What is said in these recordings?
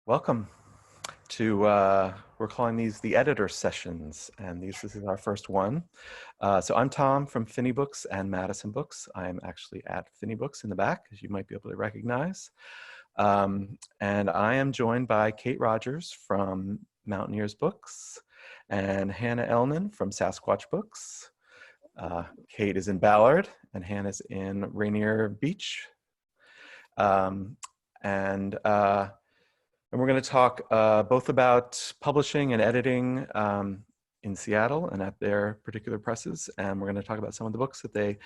Welcome to, we're calling these the editor sessions, and this is our first one. So I'm Tom from Phinney Books and Madison Books. I'm actually at Phinney Books in the back, as you might be able to recognize. And I am joined by Kate Rogers from Mountaineers Books and Hannah Elnan from Sasquatch Books. Kate is in Ballard and Hannah's in Rainier Beach. And we're going to talk both about publishing and editing in Seattle and at their particular presses. And we're going to talk about some of the books that they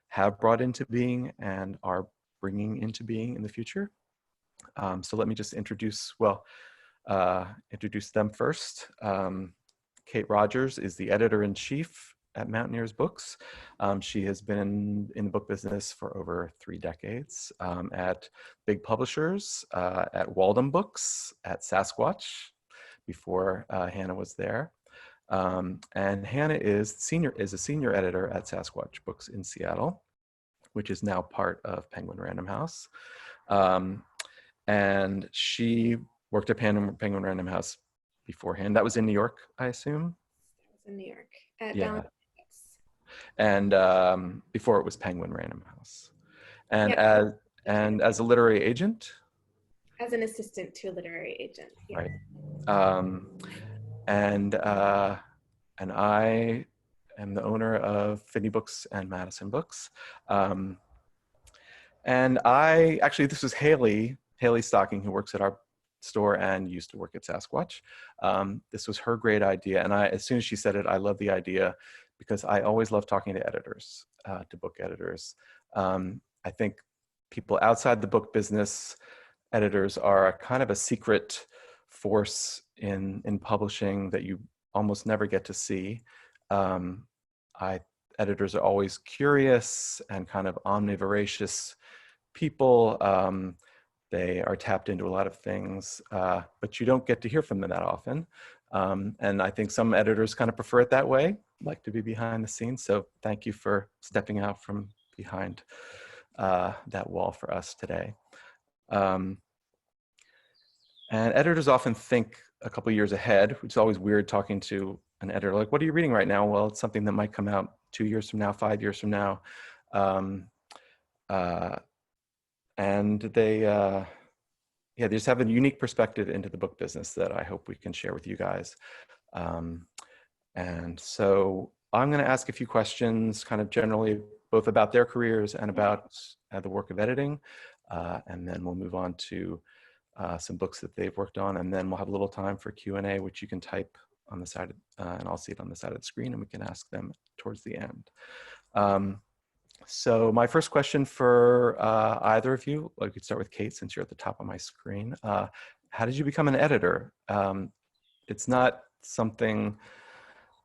have brought into being and are bringing into being in the future. So let me just introduce them first. Kate Rogers is the editor-in-chief at Mountaineers Books. She has been in the book business for over 3 decades at big publishers, at Walden Books, at Sasquatch, before Hannah was there. And Hannah is a senior editor at Sasquatch Books in Seattle, which is now part of Penguin Random House. And she worked at Penguin Random House beforehand. That was in New York, I assume? It was in New York. At yeah. And before it was Penguin Random House. And yeah. as a literary agent? As an assistant to a literary agent. Yeah. Right. And I am the owner of Phinney Books and Madison Books. And this was Haley Stocking, who works at our store and used to work at Sasquatch. This was her great idea. And as soon as she said it, I love the idea because I always love talking to editors, to book editors. I think people outside the book business, editors are a kind of a secret force in publishing that you almost never get to see. Editors are always curious and kind of omnivoracious people. They are tapped into a lot of things, but you don't get to hear from them that often. And I think some editors kind of prefer it that way, like to be behind the scenes. So thank you for stepping out from behind that wall for us today. And editors often think a couple years ahead, which is always weird talking to an editor, like, what are you reading right now? Well, it's something that might come out 2 years from now, 5 years from now. And they just have a unique perspective into the book business that I hope we can share with you guys. And so I'm going to ask a few questions kind of generally, both about their careers and about the work of editing. And then we'll move on to some books that they've worked on. And then we'll have a little time for Q&A, which you can type on the side, and I'll see it on the side of the screen, and we can ask them towards the end. So my first question for either of you, we could start with Kate since you're at the top of my screen. How did you become an editor? It's not something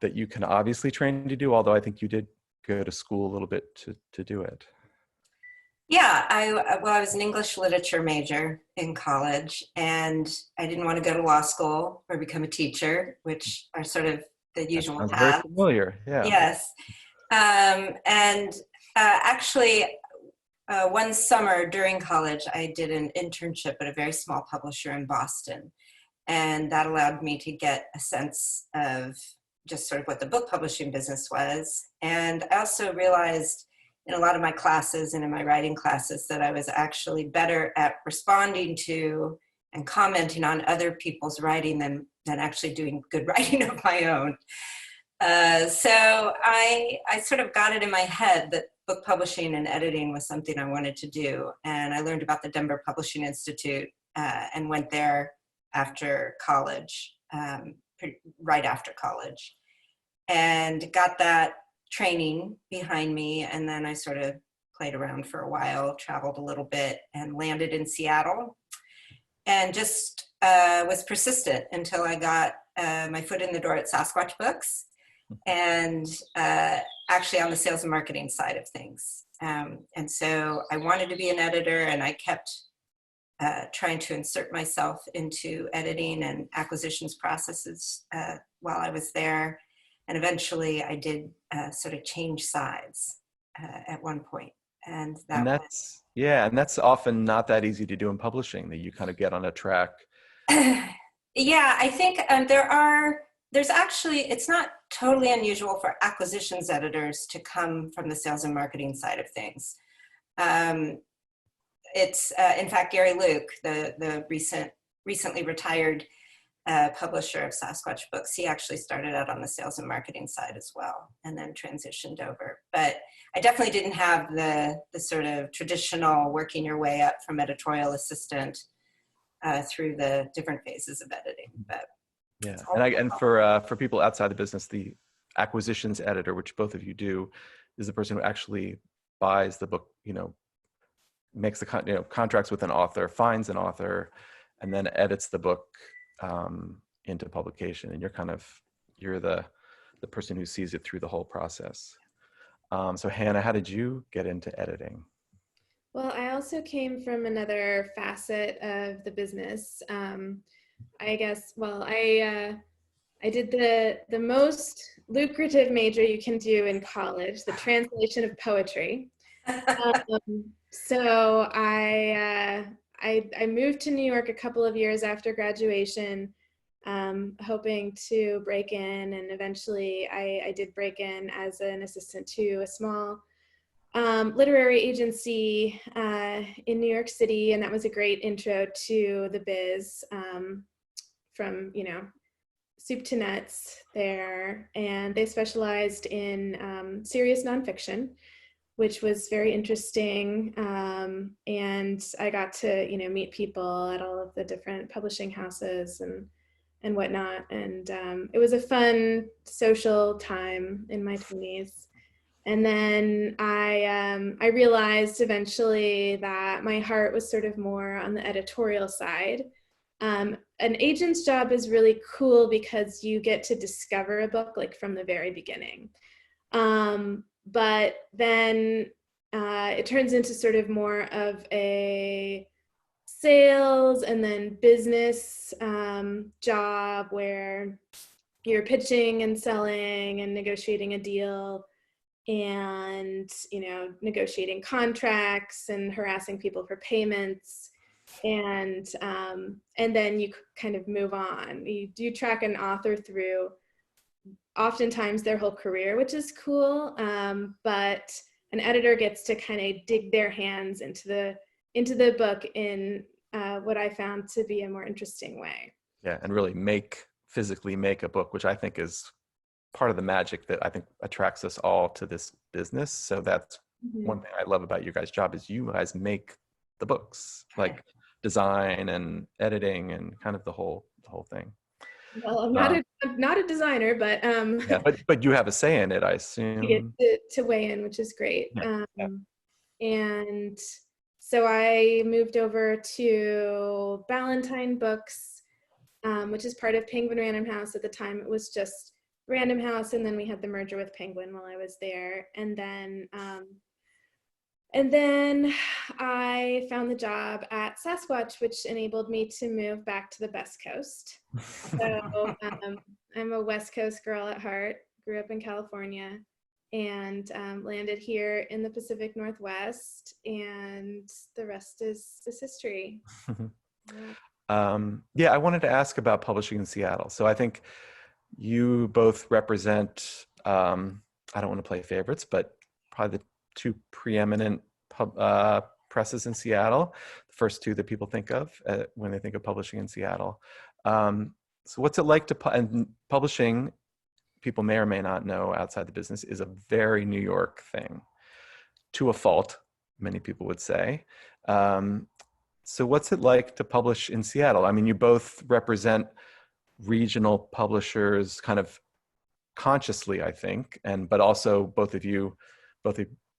that you can obviously train to do, although I think you did go to school a little bit to do it. Yeah, I was an English literature major in college, and I didn't want to go to law school or become a teacher, which are sort of the usual paths. Very familiar, yeah. Yes. Actually, one summer during college, I did an internship at a very small publisher in Boston. And that allowed me to get a sense of just sort of what the book publishing business was. And I also realized in a lot of my classes and in my writing classes that I was actually better at responding to and commenting on other people's writing than actually doing good writing of my own. So I sort of got it in my head that book publishing and editing was something I wanted to do. And I learned about the Denver Publishing Institute and went there after college, right after college, and got that training behind me. And then I sort of played around for a while, traveled a little bit, and landed in Seattle, and just was persistent until I got my foot in the door at Sasquatch Books, and actually on the sales and marketing side of things. And so I wanted to be an editor, and I kept trying to insert myself into editing and acquisitions processes while I was there. And eventually I did sort of change sides at one point. And that's often not that easy to do in publishing, that you kind of get on a track Yeah, I think there's actually, it's not totally unusual for acquisitions editors to come from the sales and marketing side of things. It's, in fact, Gary Luke, the recently retired publisher of Sasquatch books, he actually started out on the sales and marketing side as well, and then transitioned over. But I definitely didn't have the sort of traditional working your way up from editorial assistant through the different phases of editing. But yeah, and for people outside the business, the acquisitions editor, which both of you do, is the person who actually buys the book, makes the contracts with an author, finds an author, and then edits the book into publication. And you're the person who sees it through the whole process. So Hannah, how did you get into editing? Well, I also came from another facet of the business. I guess, well, I did the most lucrative major you can do in college, the translation of poetry. So I moved to New York a couple of years after graduation, hoping to break in, and eventually I did break in as an assistant to a small literary agency in New York City, and that was a great intro to the biz, from soup to nuts there. And they specialized in serious nonfiction, which was very interesting. And I got to meet people at all of the different publishing houses and whatnot. And it was a fun social time in my 20s. And then I realized eventually that my heart was sort of more on the editorial side. An agent's job is really cool because you get to discover a book like from the very beginning. But then it turns into sort of more of a sales and then business job where you're pitching and selling and negotiating a deal, and negotiating contracts and harassing people for payments, and then you kind of move on. You track an author through oftentimes their whole career, which is cool, but an editor gets to kind of dig their hands into the book in what I found to be a more interesting way. Yeah, and really physically make a book, which I think is part of the magic that I think attracts us all to this business. So that's one thing I love about your guys' job, is you guys make the books, like design and editing and kind of the whole thing. Well, I'm not a designer, but yeah, but you have a say in it, I assume. You get to weigh in, which is great. Yeah. And so I moved over to Ballantine Books, which is part of Penguin Random House. At the time, it was just Random House, and then we had the merger with Penguin while I was there. And then I found the job at Sasquatch, which enabled me to move back to the West Coast. So I'm a West Coast girl at heart, grew up in California, and landed here in the Pacific Northwest, and the rest is history. Yeah, I wanted to ask about publishing in Seattle. So I think you both represent, I don't want to play favorites, but probably the two preeminent presses in Seattle, the first two that people think of when they think of publishing in Seattle. So what's it like and publishing, people may or may not know outside the business, is a very New York thing, to a fault, many people would say. So what's it like to publish in Seattle? I mean, you both represent regional publishers kind of consciously, I think, but also both of you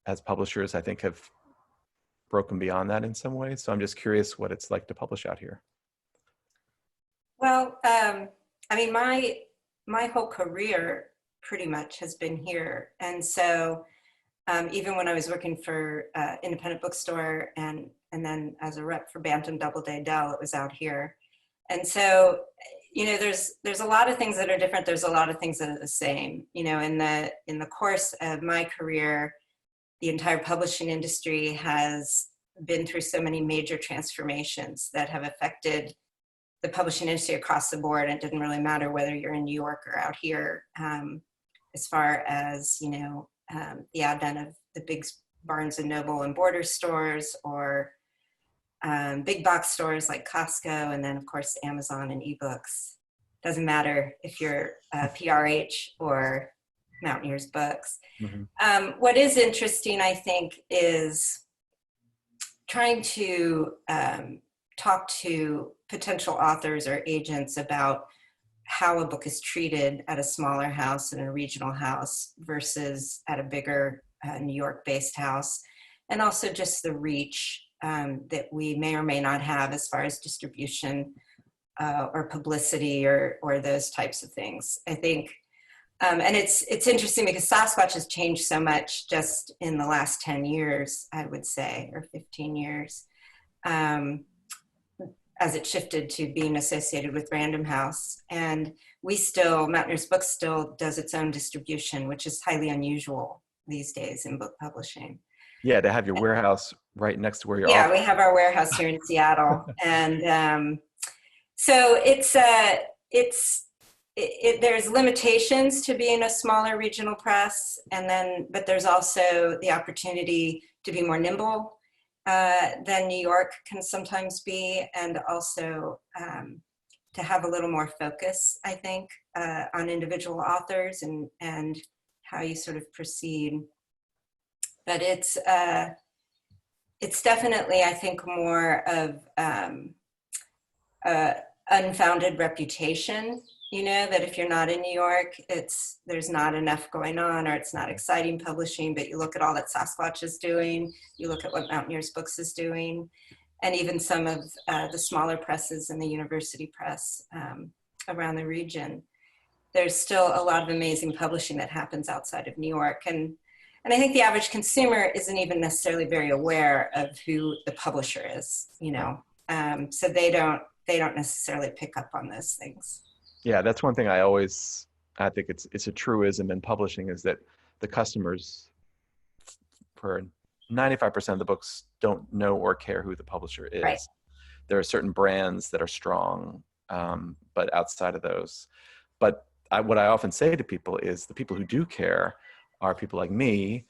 as publishers, I think, have broken beyond that in some ways. So I'm just curious what it's like to publish out here. Well, I mean, my whole career pretty much has been here. And so even when I was working for independent bookstore and then as a rep for Bantam Doubleday Dell, it was out here. And so, there's a lot of things that are different. There's a lot of things that are the same. In the course of my career, the entire publishing industry has been through so many major transformations that have affected the publishing industry across the board. It didn't really matter whether you're in New York or out here, as far as, you know, the advent of the big Barnes and Noble and Border stores, or big box stores like Costco, and then of course Amazon and ebooks. Doesn't matter if you're PRH or Mountaineers Books. Mm-hmm. What is interesting, I think, is trying to talk to potential authors or agents about how a book is treated at a smaller house and a regional house versus at a bigger New York-based house, and also just the reach that we may or may not have as far as distribution or publicity or those types of things. I think, and it's interesting because Sasquatch has changed so much just in the last 10 years, I would say, or 15 years, as it shifted to being associated with Random House. And Mountaineers Books still does its own distribution, which is highly unusual these days in book publishing. Yeah, to have your warehouse right next to where you're. Yeah, we have our warehouse here in Seattle, and so there's limitations to being a smaller regional press, but there's also the opportunity to be more nimble than New York can sometimes be, and also to have a little more focus, I think, on individual authors and how you sort of proceed. But it's definitely, I think, more of unfounded reputation, you know, that if you're not in New York, there's not enough going on, or it's not exciting publishing. But you look at all that Sasquatch is doing, you look at what Mountaineers Books is doing, and even some of the smaller presses and the university press around the region. There's still a lot of amazing publishing that happens outside of New York. And I think the average consumer isn't even necessarily very aware of who the publisher is, you know, so they don't necessarily pick up on those things. Yeah, that's one thing I think it's a truism in publishing, is that the customers, for 95% of the books, don't know or care who the publisher is. Right. There are certain brands that are strong, but outside of those. But what I often say to people is the people who do care are people like me,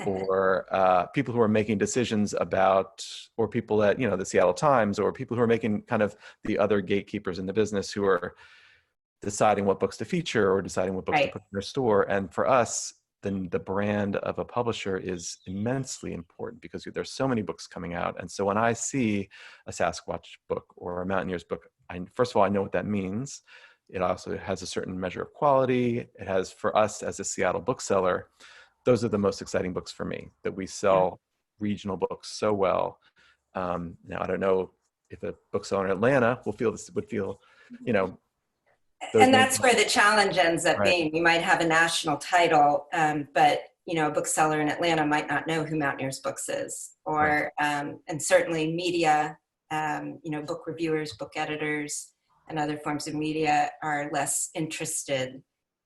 or people who are making decisions about, or people at, you know, the Seattle Times, or people who are making kind of the other gatekeepers in the business who are deciding what books to feature or deciding what books to put in their store. And for us, then the brand of a publisher is immensely important, because there's so many books coming out. And so when I see a Sasquatch book or a Mountaineers book, first of all, I know what that means. It also has a certain measure of quality. It has, for us as a Seattle bookseller, those are the most exciting books for me, that we sell regional books so well. Now, I don't know if a bookseller in Atlanta would feel, you know. And that's where the challenge ends up being. You might have a national title, but, you know, a bookseller in Atlanta might not know who Mountaineers Books is, or, and certainly media, you know, book reviewers, book editors, and other forms of media are less interested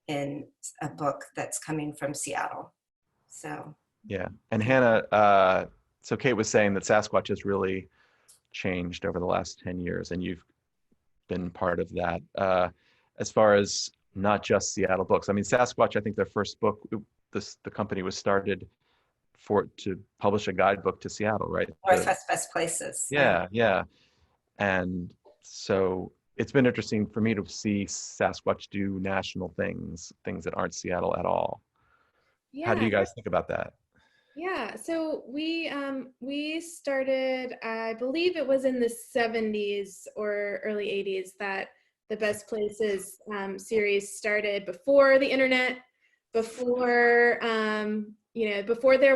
in a book that's coming from Seattle. So. Yeah. And Hannah, so Kate was saying that Sasquatch has really changed over the last 10 years, and you've been part of that. As far as not just Seattle books, I mean, Sasquatch, I think their first book, the company was started to publish a guidebook to Seattle, right? Northwest Best Places. Yeah. And so it's been interesting for me to see Sasquatch do national things that aren't Seattle at all. Yeah. How do you guys think about that? Yeah, so we started, I believe it was in the 70s or early 80s that the Best Places series started, before the internet, before before there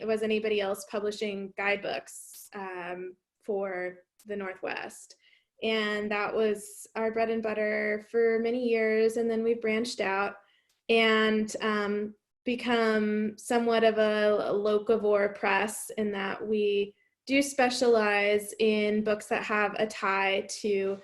was anybody else publishing guidebooks for the Northwest. And that was our bread and butter for many years. And then we branched out and become somewhat of a locavore press, in that we do specialize in books that have a tie to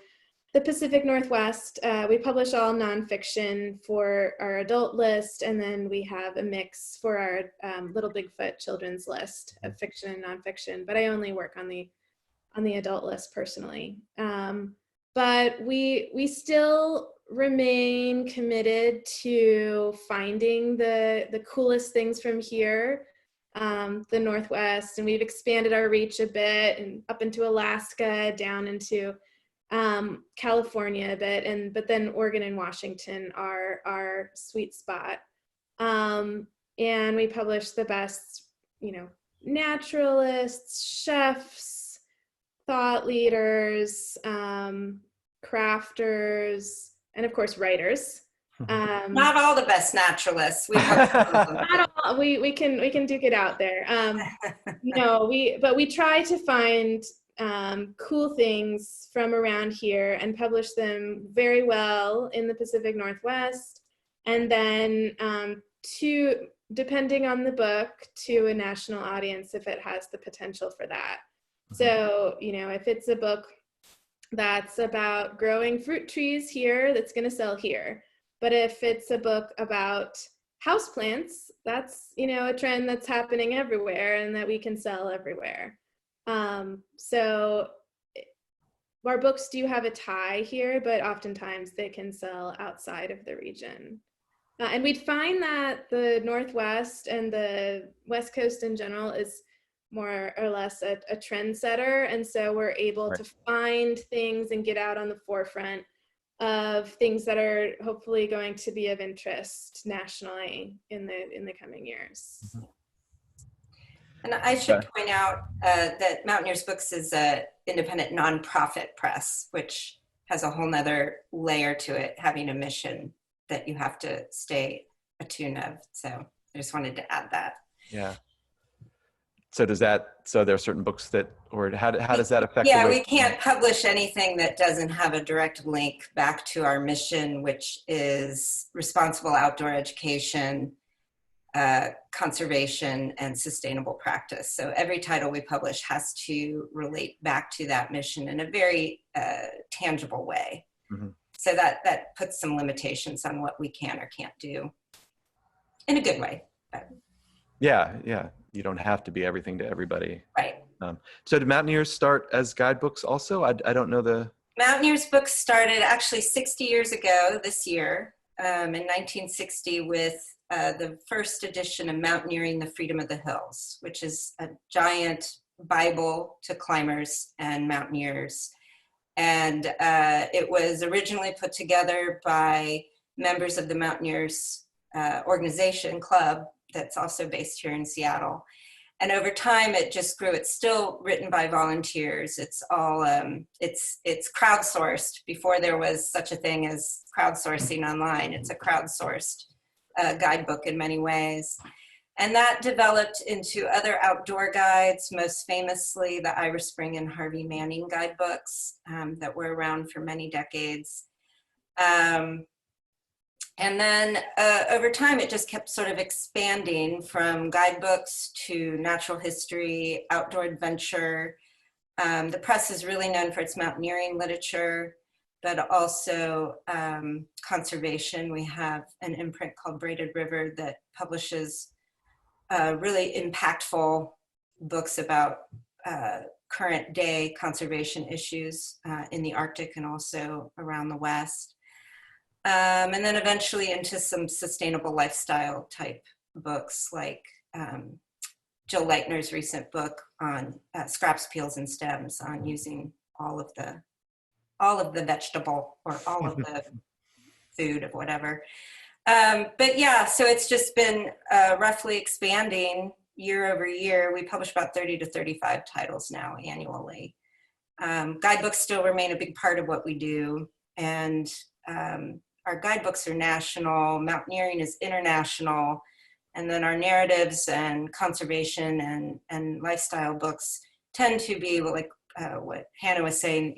the Pacific Northwest. We publish all nonfiction for our adult list, and then we have a mix for our Little Bigfoot children's list of fiction and nonfiction, but I only work on the adult list personally. but we still remain committed to finding the coolest things from here, the Northwest, and we've expanded our reach a bit and up into Alaska, down into California a bit, but then Oregon and Washington are our sweet spot. And we publish the best, naturalists, chefs, thought leaders, crafters, and of course writers. Not all the best naturalists. We not all, we can duke it out there. But we try to find cool things from around here and publish them very well in the Pacific Northwest, and then depending on the book, to a national audience if it has the potential for that. So, if it's a book that's about growing fruit trees here, that's going to sell here. But if it's a book about houseplants, that's, a trend that's happening everywhere and that we can sell everywhere. So our books do have a tie here, but oftentimes they can sell outside of the region. And we'd find that the Northwest and the West Coast in general is more or less a trendsetter. And so we're able to find things and get out on the forefront of things that are hopefully going to be of interest nationally in the coming years. And I should point out that Mountaineers Books is an independent nonprofit press, which has a whole nother layer to it, having a mission that you have to stay attuned of. So I just wanted to add that. Yeah. So there are certain books that, or how does that affect? Yeah, we can't publish anything that doesn't have a direct link back to our mission, which is responsible outdoor education, conservation, and sustainable practice. So every title we publish has to relate back to that mission in a very tangible way. Mm-hmm. So that puts some limitations on what we can or can't do in a good way. Yeah. You don't have to be everything to everybody. Right. So did Mountaineers start as guidebooks also? I don't know the... Mountaineers Books started actually 60 years ago this year, in 1960, with the first edition of Mountaineering, the Freedom of the Hills, which is a giant Bible to climbers and mountaineers. And it was originally put together by members of the Mountaineers organization club that's also based here in Seattle. And over time, it just grew. It's still written by volunteers. It's all, it's crowdsourced. Before there was such a thing as crowdsourcing online, it's a crowdsourced guidebook in many ways. And that developed into other outdoor guides, most famously the Irish Spring and Harvey Manning guidebooks that were around for many decades. And then over time, it just kept sort of expanding from guidebooks to natural history, outdoor adventure. The press is really known for its mountaineering literature, but also conservation. We have an imprint called Braided River that publishes really impactful books about current day conservation issues in the Arctic and also around the West. And then eventually into some sustainable lifestyle type books like Jill Leitner's recent book on scraps, peels, and stems, on using all of the vegetable or all of the food of whatever. But yeah, so it's just been roughly expanding year over year. We publish about 30 to 35 titles now annually. Guidebooks still remain a big part of what we do. And our guidebooks are national, mountaineering is international, and then our narratives and conservation and lifestyle books tend to be like what Hannah was saying,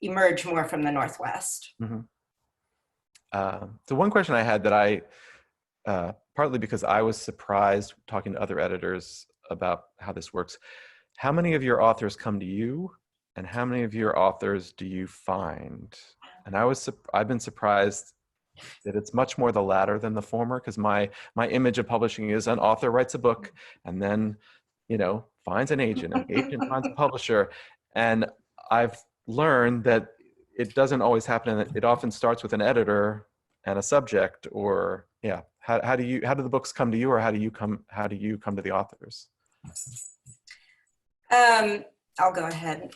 emerge more from the Northwest. Mm-hmm. So one question I had that I, partly because I was surprised talking to other editors about how this works, how many of your authors come to you and how many of your authors do you find? And I've been surprised that it's much more the latter than the former, because my image of publishing is an author writes a book and then, finds an agent finds a publisher. And I've learned that it doesn't always happen. It often starts with an editor and a subject, or yeah. How do the books come to you, or how do you come to the authors? I'll go ahead.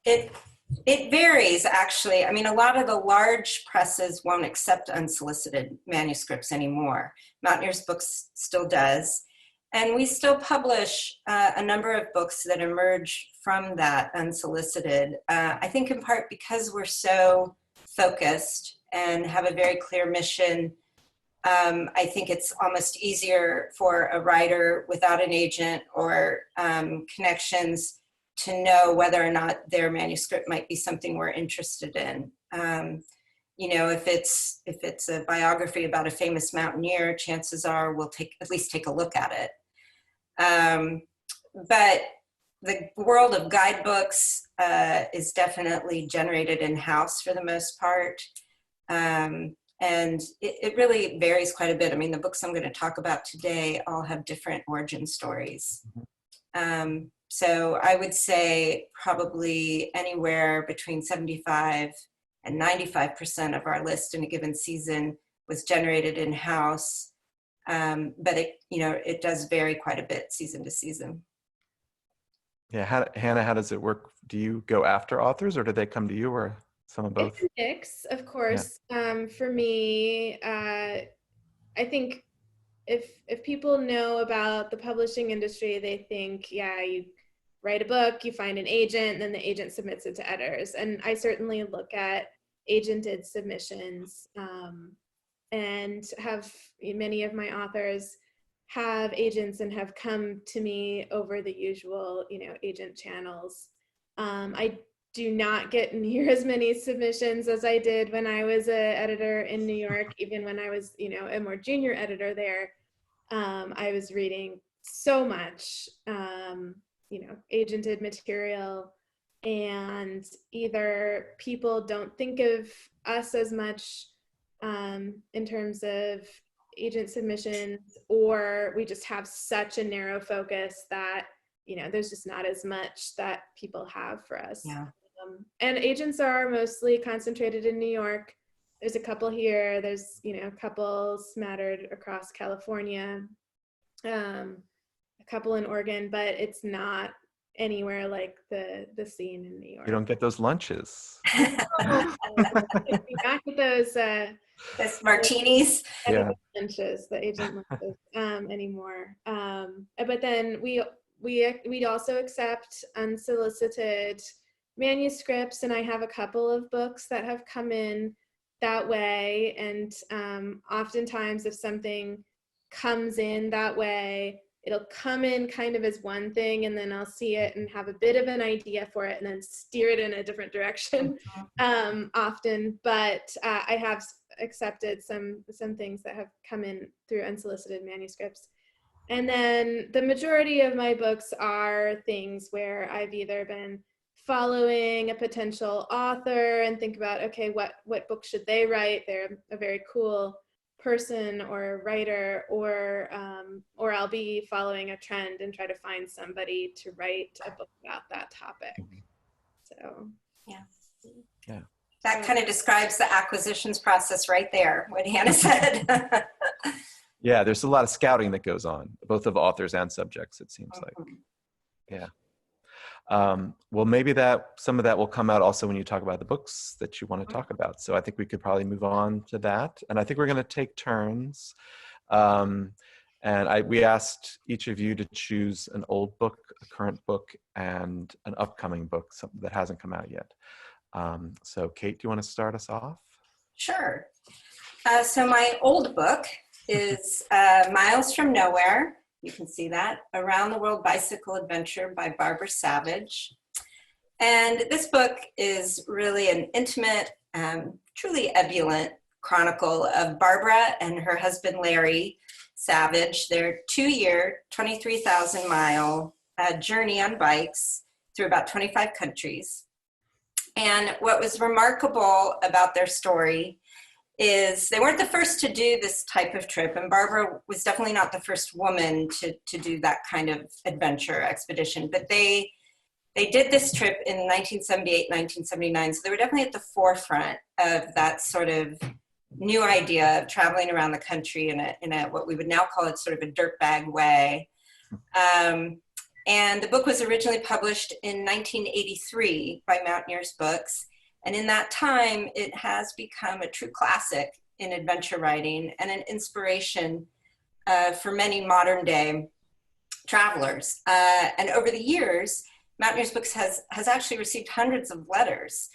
It varies, actually. I mean, a lot of the large presses won't accept unsolicited manuscripts anymore. Mountaineers Books still does. And we still publish a number of books that emerge from that unsolicited. I think in part because we're so focused and have a very clear mission. I think it's almost easier for a writer without an agent or connections to know whether or not their manuscript might be something we're interested in. You know, if it's a biography about a famous mountaineer, chances are we'll at least take a look at it. But the world of guidebooks is definitely generated in-house for the most part. And it really varies quite a bit. I mean, the books I'm going to talk about today all have different origin stories. So I would say probably anywhere between 75 and 95% of our list in a given season was generated in-house. But it does vary quite a bit season to season. Yeah, Hannah, how does it work? Do you go after authors, or do they come to you, or some of both? It's a mix, of course. Yeah. For me, I think if people know about the publishing industry, they think, yeah, you write a book, you find an agent, and then the agent submits it to editors. And I certainly look at agented submissions, and have many of my authors have agents and have come to me over the usual, agent channels. I do not get near as many submissions as I did when I was an editor in New York. Even when I was, a more junior editor there, I was reading so much, agented material, and either people don't think of us as much in terms of agent submissions, or we just have such a narrow focus that there's just not as much that people have for us. Yeah. And agents are mostly concentrated in New York. There's a couple here. There's a couple smattered across California, a couple in Oregon, but it's not anywhere like the scene in New York. You don't get those lunches. You not get those martinis. Yeah. Lunches, the agent lunches anymore. But then we also accept unsolicited manuscripts, and I have a couple of books that have come in that way. And oftentimes if something comes in that way, it'll come in kind of as one thing, and then I'll see it and have a bit of an idea for it and then steer it in a different direction often. But I have accepted some things that have come in through unsolicited manuscripts. And then the majority of my books are things where I've either been following a potential author and think about, okay, what book should they write? They're a very cool person or writer, or I'll be following a trend and try to find somebody to write a book about that topic. So yeah. That kind of describes the acquisitions process right there, what Hannah said. Yeah, there's a lot of scouting that goes on, both of authors and subjects, it seems like. Yeah. Well, maybe some of that will come out also when you talk about the books that you want to talk about. So I think we could probably move on to that. And I think we're going to take turns. And we asked each of you to choose an old book, a current book, and an upcoming book, something that hasn't come out yet. So Kate, do you want to start us off? Sure. So my old book is Miles from Nowhere. You can see that, Around the World Bicycle Adventure by Barbara Savage. And this book is really an intimate, truly ebullient chronicle of Barbara and her husband, Larry Savage, their 2-year, 23,000-mile journey on bikes through about 25 countries. And what was remarkable about their story is they weren't the first to do this type of trip, and Barbara was definitely not the first woman to do that kind of adventure expedition, but they They did this trip in 1978, 1979, so they were definitely at the forefront of that sort of new idea of traveling around the country in a what we would now call it sort of a dirtbag way. And the book was originally published in 1983 by Mountaineers Books. And in that time, it has become a true classic in adventure writing and an inspiration for many modern day travelers. And over the years, Mountaineers Books has actually received hundreds of letters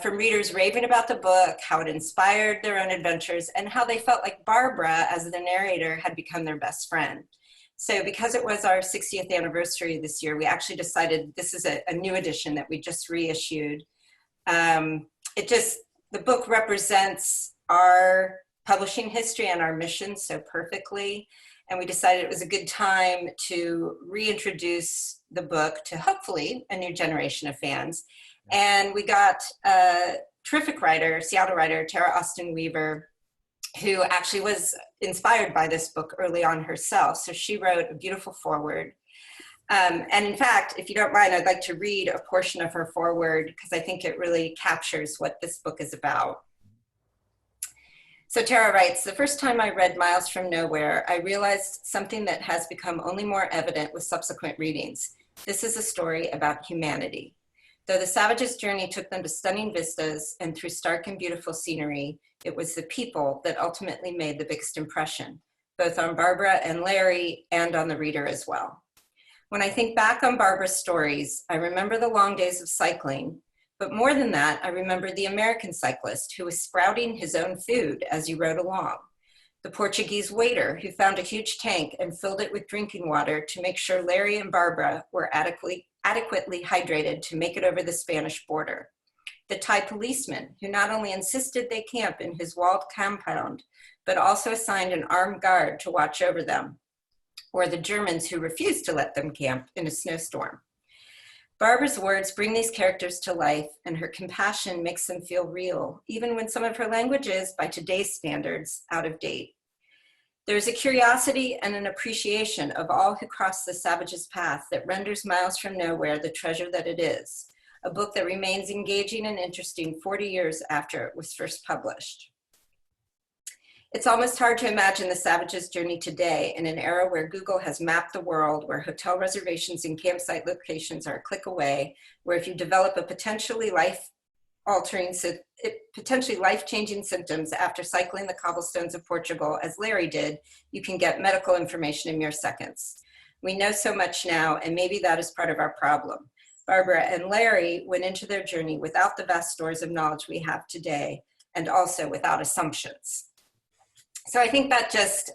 from readers raving about the book, how it inspired their own adventures, and how they felt like Barbara, as the narrator, had become their best friend. So because it was our 60th anniversary this year, we actually decided this is a new edition that we just reissued. The book represents our publishing history and our mission so perfectly. And we decided it was a good time to reintroduce the book to hopefully a new generation of fans. And we got a terrific writer, Seattle writer, Tara Austin Weaver, who actually was inspired by this book early on herself. So she wrote a beautiful foreword. And in fact, if you don't mind, I'd like to read a portion of her foreword because I think it really captures what this book is about. So Tara writes, "The first time I read Miles from Nowhere, I realized something that has become only more evident with subsequent readings. This is a story about humanity. Though the savages' journey took them to stunning vistas and through stark and beautiful scenery, it was the people that ultimately made the biggest impression, both on Barbara and Larry and on the reader as well. When I think back on Barbara's stories, I remember the long days of cycling, but more than that, I remember the American cyclist who was sprouting his own food as he rode along, the Portuguese waiter who found a huge tank and filled it with drinking water to make sure Larry and Barbara were adequately hydrated to make it over the Spanish border, the Thai policeman who not only insisted they camp in his walled compound, but also assigned an armed guard to watch over them, or the Germans who refused to let them camp in a snowstorm. Barbara's words bring these characters to life, and her compassion makes them feel real, even when some of her language is, by today's standards, out of date. There is a curiosity and an appreciation of all who cross the savage's path that renders Miles from Nowhere the treasure that it is, a book that remains engaging and interesting 40 years after it was first published. It's almost hard to imagine the savage's journey today in an era where Google has mapped the world, where hotel reservations and campsite locations are a click away, where if you develop a potentially life-changing symptoms after cycling the cobblestones of Portugal, as Larry did, you can get medical information in mere seconds. We know so much now, and maybe that is part of our problem. Barbara and Larry went into their journey without the vast stores of knowledge we have today, and also without assumptions." So I think that just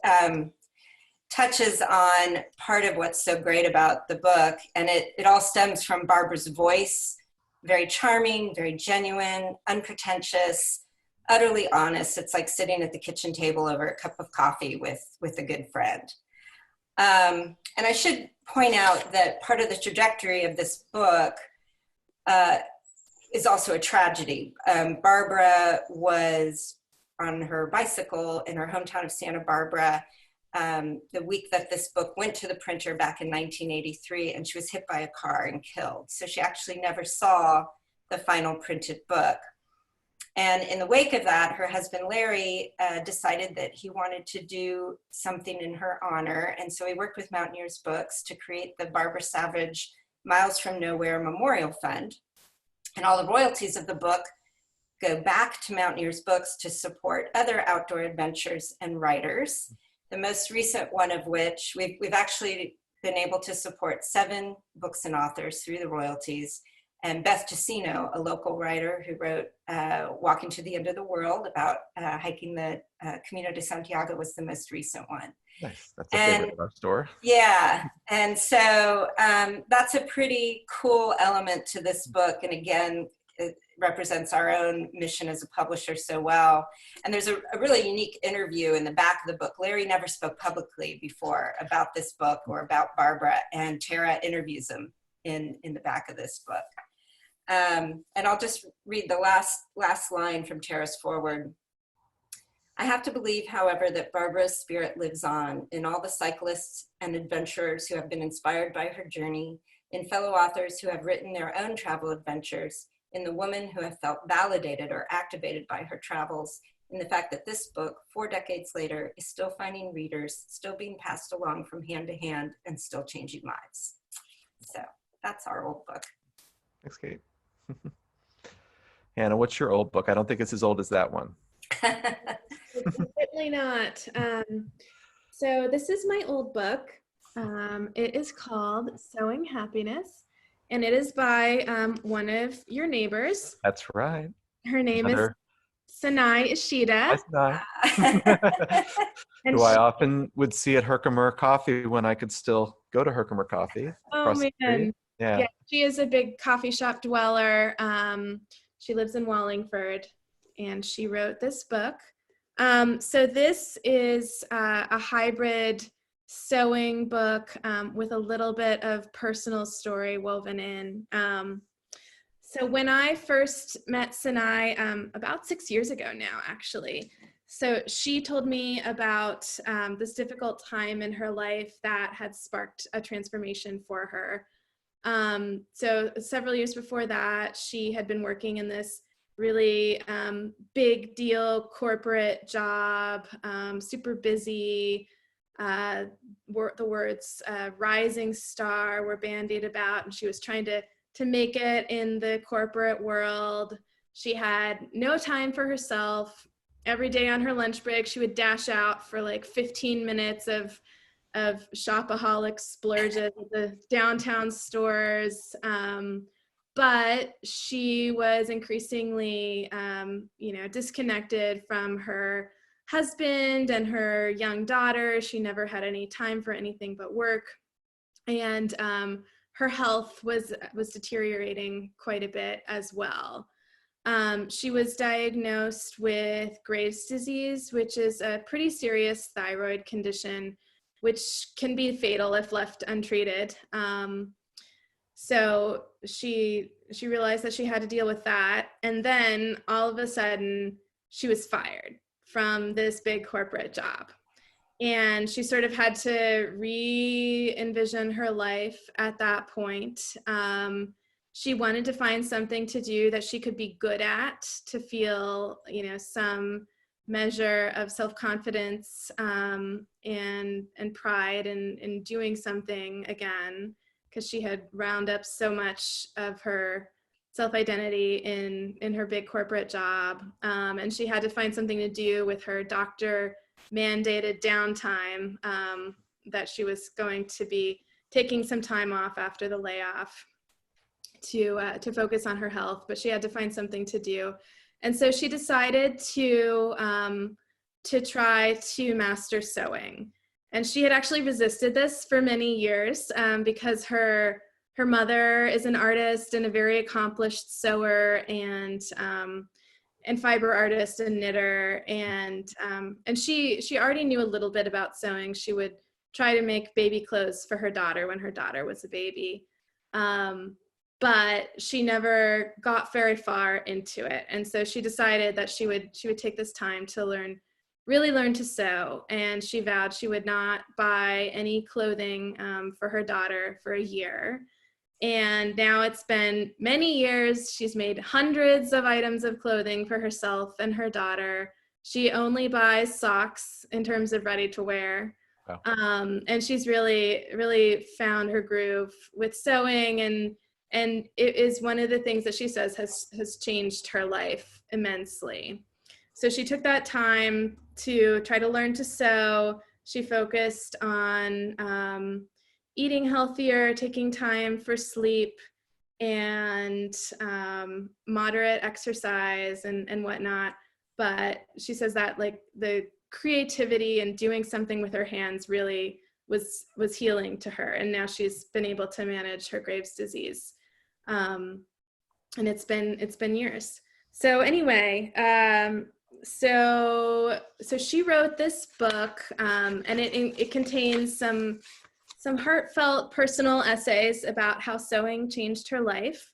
touches on part of what's so great about the book, and it all stems from Barbara's voice. Very charming, very genuine, unpretentious, utterly honest. It's like sitting at the kitchen table over a cup of coffee with a good friend. And I should point out that part of the trajectory of this book is also a tragedy. Barbara was on her bicycle in her hometown of Santa Barbara the week that this book went to the printer back in 1983, and she was hit by a car and killed. So she actually never saw the final printed book. And in the wake of that, her husband Larry decided that he wanted to do something in her honor. And so he worked with Mountaineers Books to create the Barbara Savage Miles from Nowhere Memorial Fund. And all the royalties of the book go back to Mountaineers Books to support other outdoor adventures and writers. The most recent one of which we've actually been able to support 7 books and authors through the royalties. And Beth Ticino, a local writer who wrote Walking to the End of the World about hiking the Camino de Santiago, was the most recent one. Nice. That's a favorite of our store. Yeah. And so that's a pretty cool element to this book. And again, it represents our own mission as a publisher so well. And there's a really unique interview in the back of the book. Larry never spoke publicly before about this book or about Barbara, and Tara interviews him in the back of this book. And I'll just read the last line from Tara's foreword. "I have to believe, however, that Barbara's spirit lives on in all the cyclists and adventurers who have been inspired by her journey in fellow authors who have written their own travel adventures, in the women who have felt validated or activated by her travels, in the fact that this book, 4 decades later, is still finding readers, still being passed along from hand to hand, and still changing lives. So that's our old book. Thanks, Kate. Hannah, what's your old book? I don't think it's as old as that one. It's certainly not. So this is my old book. It is called Sewing Happiness, and it is by one of your neighbors. That's right. Her name Another... is Sanai Ishida. Hi, Sanai. Who I often would see at Herkimer Coffee when I could still go to Herkimer Coffee. Oh man. Yeah, she is a big coffee shop dweller. She lives in Wallingford, and she wrote this book. So this is a hybrid sewing book with a little bit of personal story woven in. So when I first met Sanai, about 6 years ago now, actually, so she told me about this difficult time in her life that had sparked a transformation for her. So several years before that, she had been working in this really big deal corporate job, super busy. The words rising star were bandied about, and she was trying to make it in the corporate world. She had no time for herself. Every day on her lunch break, she would dash out for like 15 minutes of shopaholic splurges at the downtown stores. But she was increasingly, disconnected from her husband and her young daughter. She never had any time for anything but work. And her health was deteriorating quite a bit as well. She was diagnosed with Graves' disease, which is a pretty serious thyroid condition, which can be fatal if left untreated. So she realized that she had to deal with that. And then all of a sudden, she was fired from this big corporate job. And she sort of had to re-envision her life at that point. She wanted to find something to do that she could be good at, to feel, some measure of self-confidence and pride in doing something again, because she had wound up so much of her self-identity in her big corporate job. And she had to find something to do with her doctor mandated downtime, that she was going to be taking some time off after the layoff to focus on her health, but she had to find something to do. And so she decided to try to master sewing. And she had actually resisted this for many years because her mother is an artist and a very accomplished sewer and fiber artist and knitter, and she already knew a little bit about sewing. She would try to make baby clothes for her daughter when her daughter was a baby, but she never got very far into it. And so she decided that she would take this time to really learn to sew, and she vowed she would not buy any clothing for her daughter for a year. And now it's been many years. She's made hundreds of items of clothing for herself and her daughter. She only buys socks in terms of ready to wear. Wow. And she's really, really found her groove with sewing. And it is one of the things that she says has changed her life immensely. So she took that time to try to learn to sew. She focused on eating healthier, taking time for sleep, and moderate exercise and whatnot. But she says that like the creativity and doing something with her hands really was healing to her. And now she's been able to manage her Graves' disease. And it's been years. So anyway, so she wrote this book, and it contains some heartfelt personal essays about how sewing changed her life,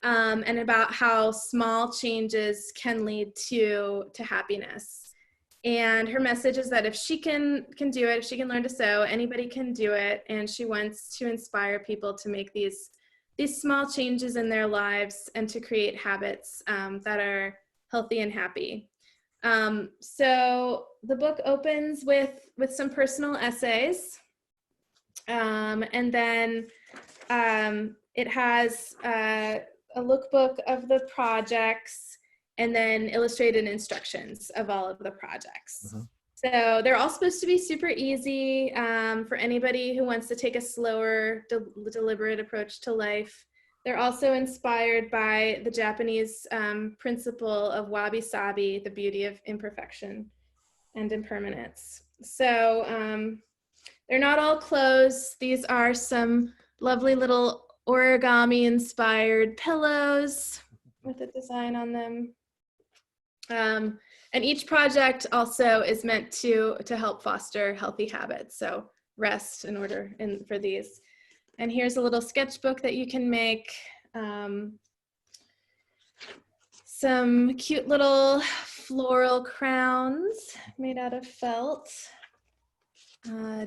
and about how small changes can lead to happiness. And her message is that if she can do it, if she can learn to sew, anybody can do it. And she wants to inspire people to make these small changes in their lives and to create habits that are healthy and happy. So the book opens with some personal essays. And then it has a lookbook of the projects, and then illustrated instructions of all of the projects. Mm-hmm. So they're all supposed to be super easy for anybody who wants to take a slower, deliberate approach to life. They're also inspired by the Japanese principle of wabi-sabi, the beauty of imperfection and impermanence. So they're not all clothes. These are some lovely little origami-inspired pillows with a design on them. And each project also is meant to help foster healthy habits. So rest in order for these. And here's a little sketchbook that you can make. Some cute little floral crowns made out of felt.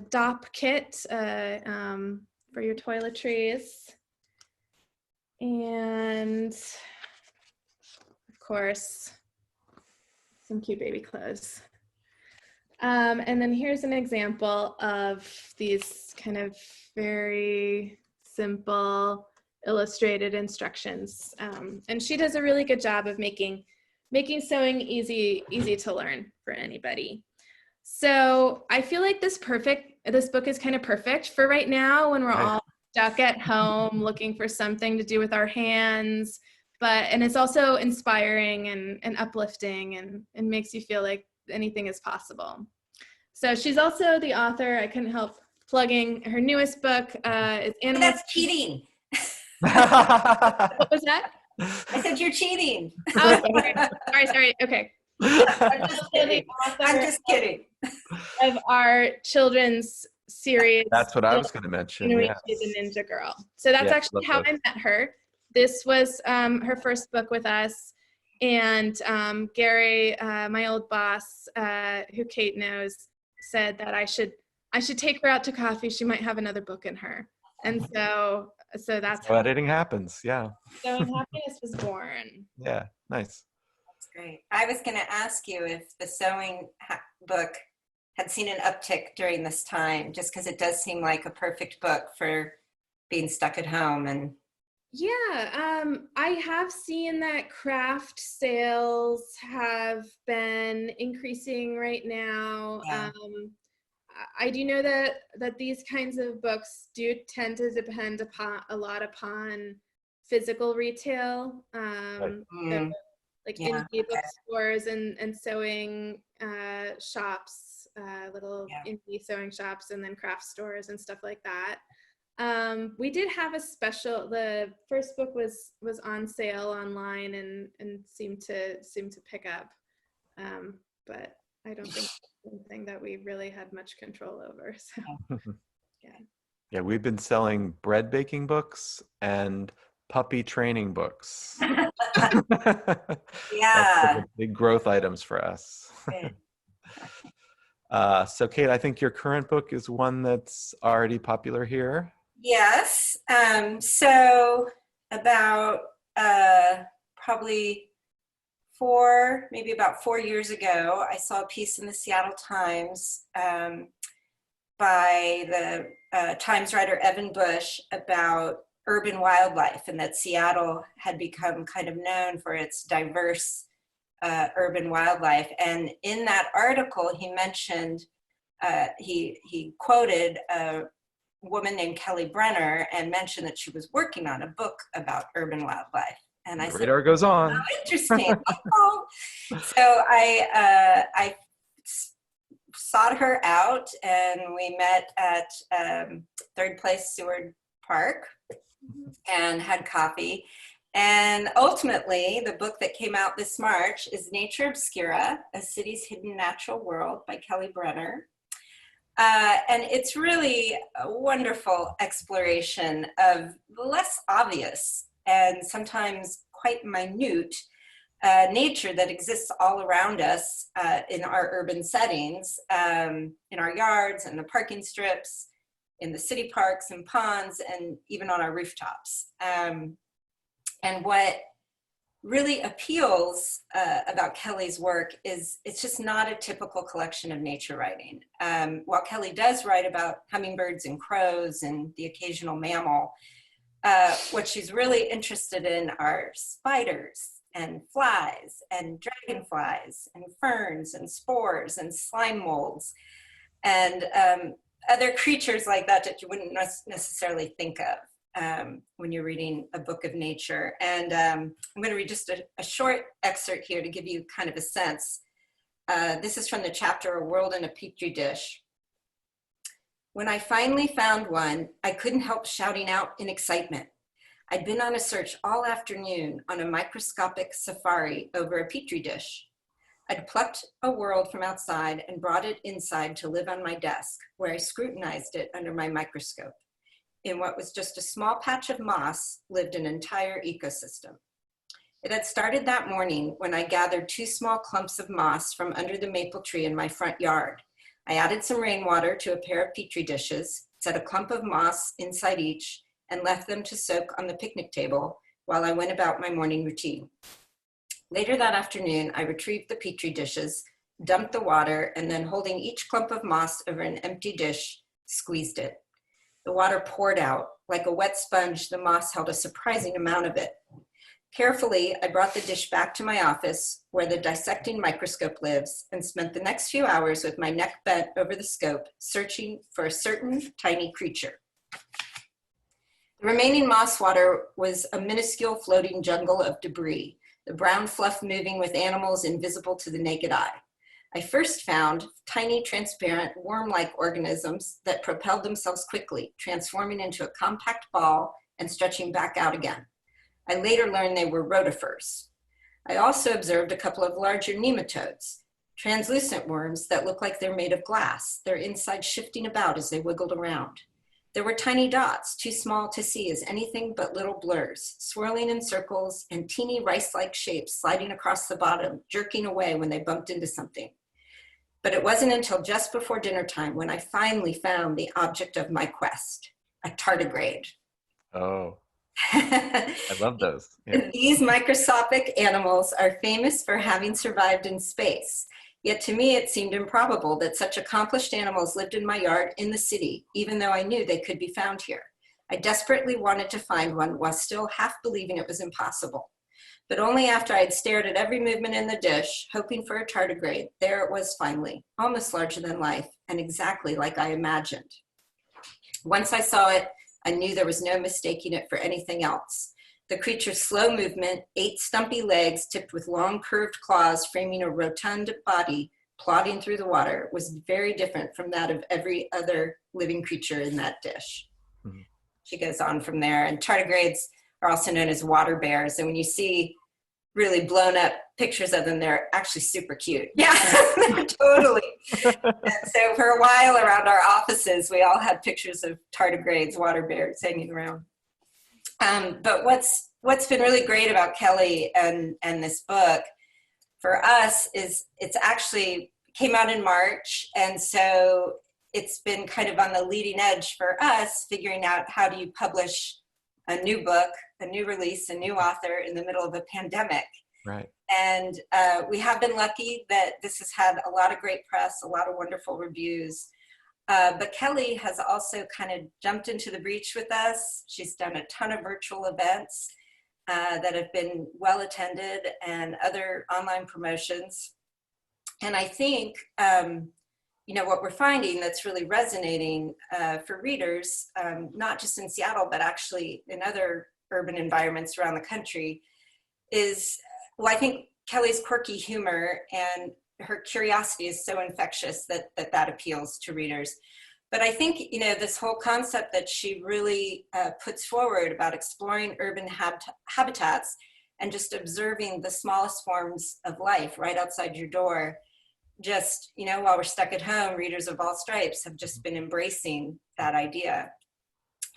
Dop kit for your toiletries. And of course, some cute baby clothes. And then here's an example of these kind of very simple illustrated instructions. And she does a really good job of making sewing easy to learn for anybody. So I feel like this book is kind of perfect for right now when we're all stuck at home looking for something to do with our hands. And it's also inspiring and uplifting and makes you feel like anything is possible. So she's also the author. I couldn't help plugging her newest book. Is Animal. That's cheating. What was that? I said you're cheating. Oh, sorry. Okay. I'm just kidding. Of our children's series. That's what I was going to mention. Yes. She's a Ninja Girl. So that's actually how I met her. This was her first book with us, and Gary, my old boss, who Kate knows, said that I should take her out to coffee. She might have another book in her, and so that's how editing happens. Yeah. So Happiness was born. Yeah, nice. That's great. I was going to ask you if the sewing book had seen an uptick during this time, just because it does seem like a perfect book for being stuck at home and. Yeah, I have seen that craft sales have been increasing right now. Yeah. I do know that these kinds of books do tend to depend upon physical retail, so like indie bookstores and sewing shops, little indie sewing shops, and then craft stores and stuff like that. We did have a special. The first book was on sale online and seemed to pick up, but I don't think it's something that we really had much control over. So, yeah, we've been selling bread baking books and puppy training books. Yeah, big growth items for us. So, Kate, I think your current book is one that's already popular here. Yes. So about probably about 4 years ago, I saw a piece in the Seattle Times by the Times writer Evan Bush about urban wildlife, and that Seattle had become kind of known for its diverse urban wildlife. And in that article, he mentioned, he quoted a woman named Kelly Brenner and mentioned that she was working on a book about urban wildlife. And I said, radar goes on. Oh, interesting. So I sought her out, and we met at Third Place Seward Park and had coffee. And ultimately, the book that came out this March is Nature Obscura, A City's Hidden Natural World by Kelly Brenner. And it's really a wonderful exploration of the less obvious and sometimes quite minute nature that exists all around us in our urban settings, in our yards and the parking strips, in the city parks and ponds, and even on our rooftops. And what really appeals about Kelly's work is it's just not a typical collection of nature writing. While Kelly does write about hummingbirds and crows and the occasional mammal, what she's really interested in are spiders and flies and dragonflies and ferns and spores and slime molds and other creatures like that that you wouldn't necessarily think of when you're reading a book of nature. And I'm going to read just a short excerpt here to give you kind of a sense. This is from the chapter, A World in a Petri Dish. When I finally found one, I couldn't help shouting out in excitement. I'd been on a search all afternoon on a microscopic safari over a Petri dish. I'd plucked a world from outside and brought it inside to live on my desk, where I scrutinized it under my microscope. In what was just a small patch of moss lived an entire ecosystem. It had started that morning when I gathered 2 small clumps of moss from under the maple tree in my front yard. I added some rainwater to a pair of Petri dishes, set a clump of moss inside each, and left them to soak on the picnic table while I went about my morning routine. Later that afternoon, I retrieved the Petri dishes, dumped the water, and then holding each clump of moss over an empty dish, squeezed it. The water poured out. Like a wet sponge, the moss held a surprising amount of it. Carefully, I brought the dish back to my office, where the dissecting microscope lives, and spent the next few hours with my neck bent over the scope, searching for a certain tiny creature. The remaining moss water was a minuscule floating jungle of debris, the brown fluff moving with animals invisible to the naked eye. I first found tiny, transparent, worm-like organisms that propelled themselves quickly, transforming into a compact ball and stretching back out again. I later learned they were rotifers. I also observed a couple of larger nematodes, translucent worms that look like they're made of glass, their insides shifting about as they wiggled around. There were tiny dots, too small to see as anything but little blurs, swirling in circles and teeny rice-like shapes sliding across the bottom, jerking away when they bumped into something. But it wasn't until just before dinner time when I finally found the object of my quest, a tardigrade. Oh, I love those. Yeah. These microscopic animals are famous for having survived in space. Yet to me, it seemed improbable that such accomplished animals lived in my yard in the city, even though I knew they could be found here. I desperately wanted to find one while still half believing it was impossible. But only after I had stared at every movement in the dish, hoping for a tardigrade, there it was finally, almost larger than life, and exactly like I imagined. Once I saw it, I knew there was no mistaking it for anything else. The creature's slow movement, 8 stumpy legs tipped with long curved claws framing a rotund body plodding through the water, was very different from that of every other living creature in that dish. Mm-hmm. She goes on from there. And tardigrades are also known as water bears. And when you see really blown up pictures of them, they're actually super cute. Yeah, totally. And so for a while around our offices, we all had pictures of tardigrades, water bears hanging around. But what's been really great about Kelly and this book for us is it's actually came out in March. And so it's been kind of on the leading edge for us, figuring out how do you publish a new book, a new release, a new author in the middle of a pandemic. Right. And we have been lucky that this has had a lot of great press, a lot of wonderful reviews. But Kelly has also kind of jumped into the breach with us. She's done a ton of virtual events that have been well attended and other online promotions. And I think, what we're finding that's really resonating for readers, not just in Seattle, but actually in other urban environments around the country is, I think Kelly's quirky humor and her curiosity is so infectious that appeals to readers. But I think, this whole concept that she really puts forward about exploring urban habitats and just observing the smallest forms of life right outside your door, just, while we're stuck at home, readers of all stripes have just been embracing that idea.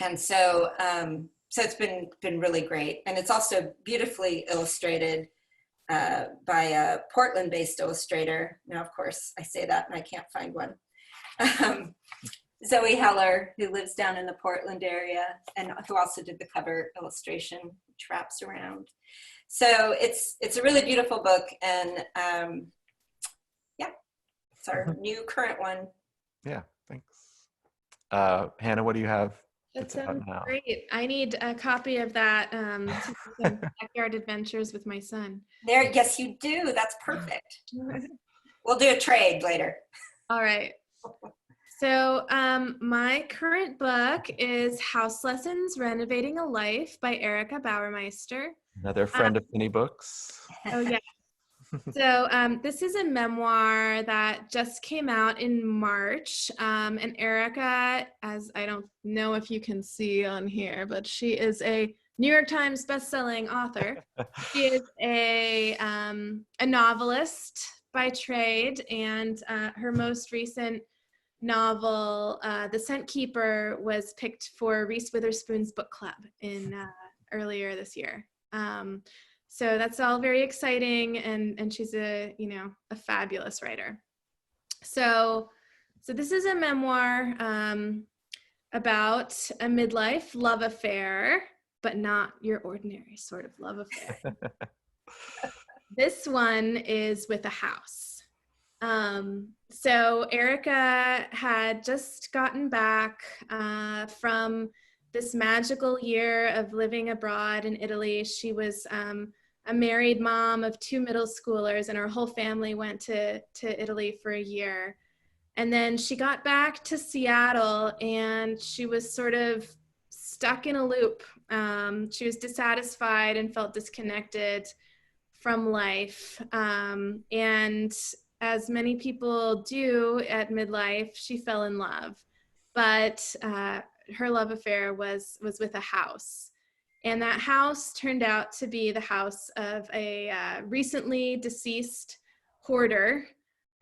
And so it's been really great. And it's also beautifully illustrated. by a Portland-based illustrator. Now, of course, I say that and I can't find one. Zoe Heller, who lives down in the Portland area and who also did the cover illustration, which wraps around. So it's a really beautiful book, and yeah, it's our new current one. Yeah, thanks. Hannah, what do you have? That sounds great. I need a copy of that to do some backyard adventures with my son. There, yes, you do. That's perfect. We'll do a trade later. All right. So my current book is House Lessons, Renovating a Life by Erika Baumeister. Another friend of Phinney Books. Oh, yeah. So this is a memoir that just came out in March. And Erika, as I don't know if you can see on here, but she is a New York Times bestselling author. She is a novelist by trade, and her most recent novel, The Scent Keeper, was picked for Reese Witherspoon's book club in earlier this year. So that's all very exciting, and she's a fabulous writer. So this is a memoir about a midlife love affair, but not your ordinary sort of love affair. This one is with a house. So Erika had just gotten back from this magical year of living abroad in Italy. She was a married mom of 2 middle schoolers, and her whole family went to Italy for a year. And then she got back to Seattle, and she was sort of stuck in a loop. She was dissatisfied and felt disconnected from life. And as many people do at midlife, she fell in love. But her love affair was with a house. And that house turned out to be the house of a recently deceased hoarder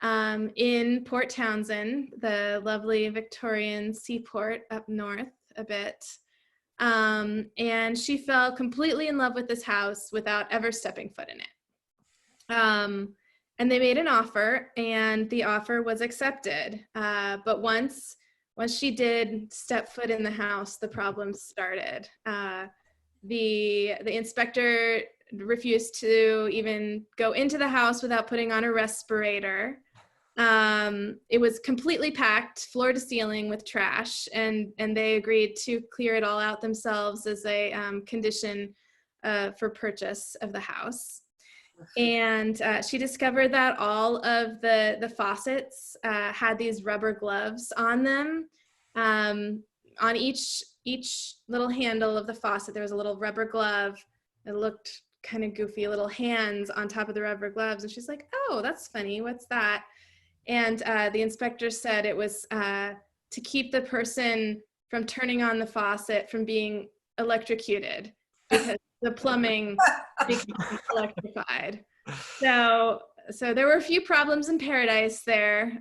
in Port Townsend, the lovely Victorian seaport up north a bit. And she fell completely in love with this house without ever stepping foot in it. And they made an offer, and the offer was accepted. But once she did step foot in the house, the problems started. The inspector refused to even go into the house without putting on a respirator. It was completely packed, floor to ceiling, with trash, and they agreed to clear it all out themselves as a condition for purchase of the house. And she discovered that all of the faucets had these rubber gloves on them. On each little handle of the faucet, there was a little rubber glove. It looked kind of goofy, little hands on top of the rubber gloves. And she's like, oh, that's funny. What's that? And the inspector said it was to keep the person from turning on the faucet from being electrocuted, because the plumbing became electrified. So there were a few problems in paradise there.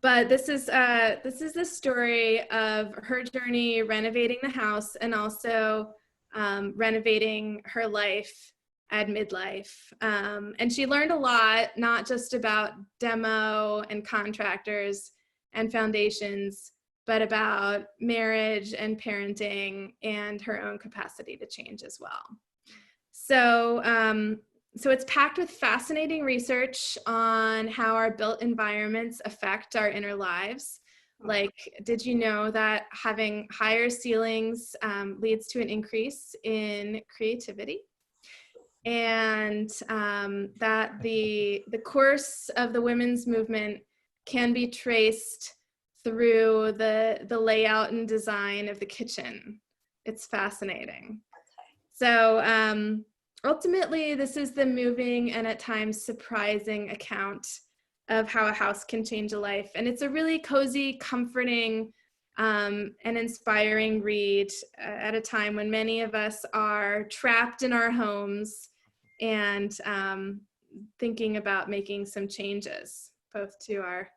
But this is the story of her journey renovating the house, and also renovating her life at midlife. And she learned a lot, not just about demo and contractors and foundations, but about marriage and parenting and her own capacity to change as well. So it's packed with fascinating research on how our built environments affect our inner lives. Like, did you know that having higher ceilings leads to an increase in creativity? And that the course of the women's movement can be traced through the layout and design of the kitchen. It's fascinating. So ultimately, this is the moving and at times surprising account of how a house can change a life. And it's a really cozy, comforting, and inspiring read at a time when many of us are trapped in our homes and thinking about making some changes, both to our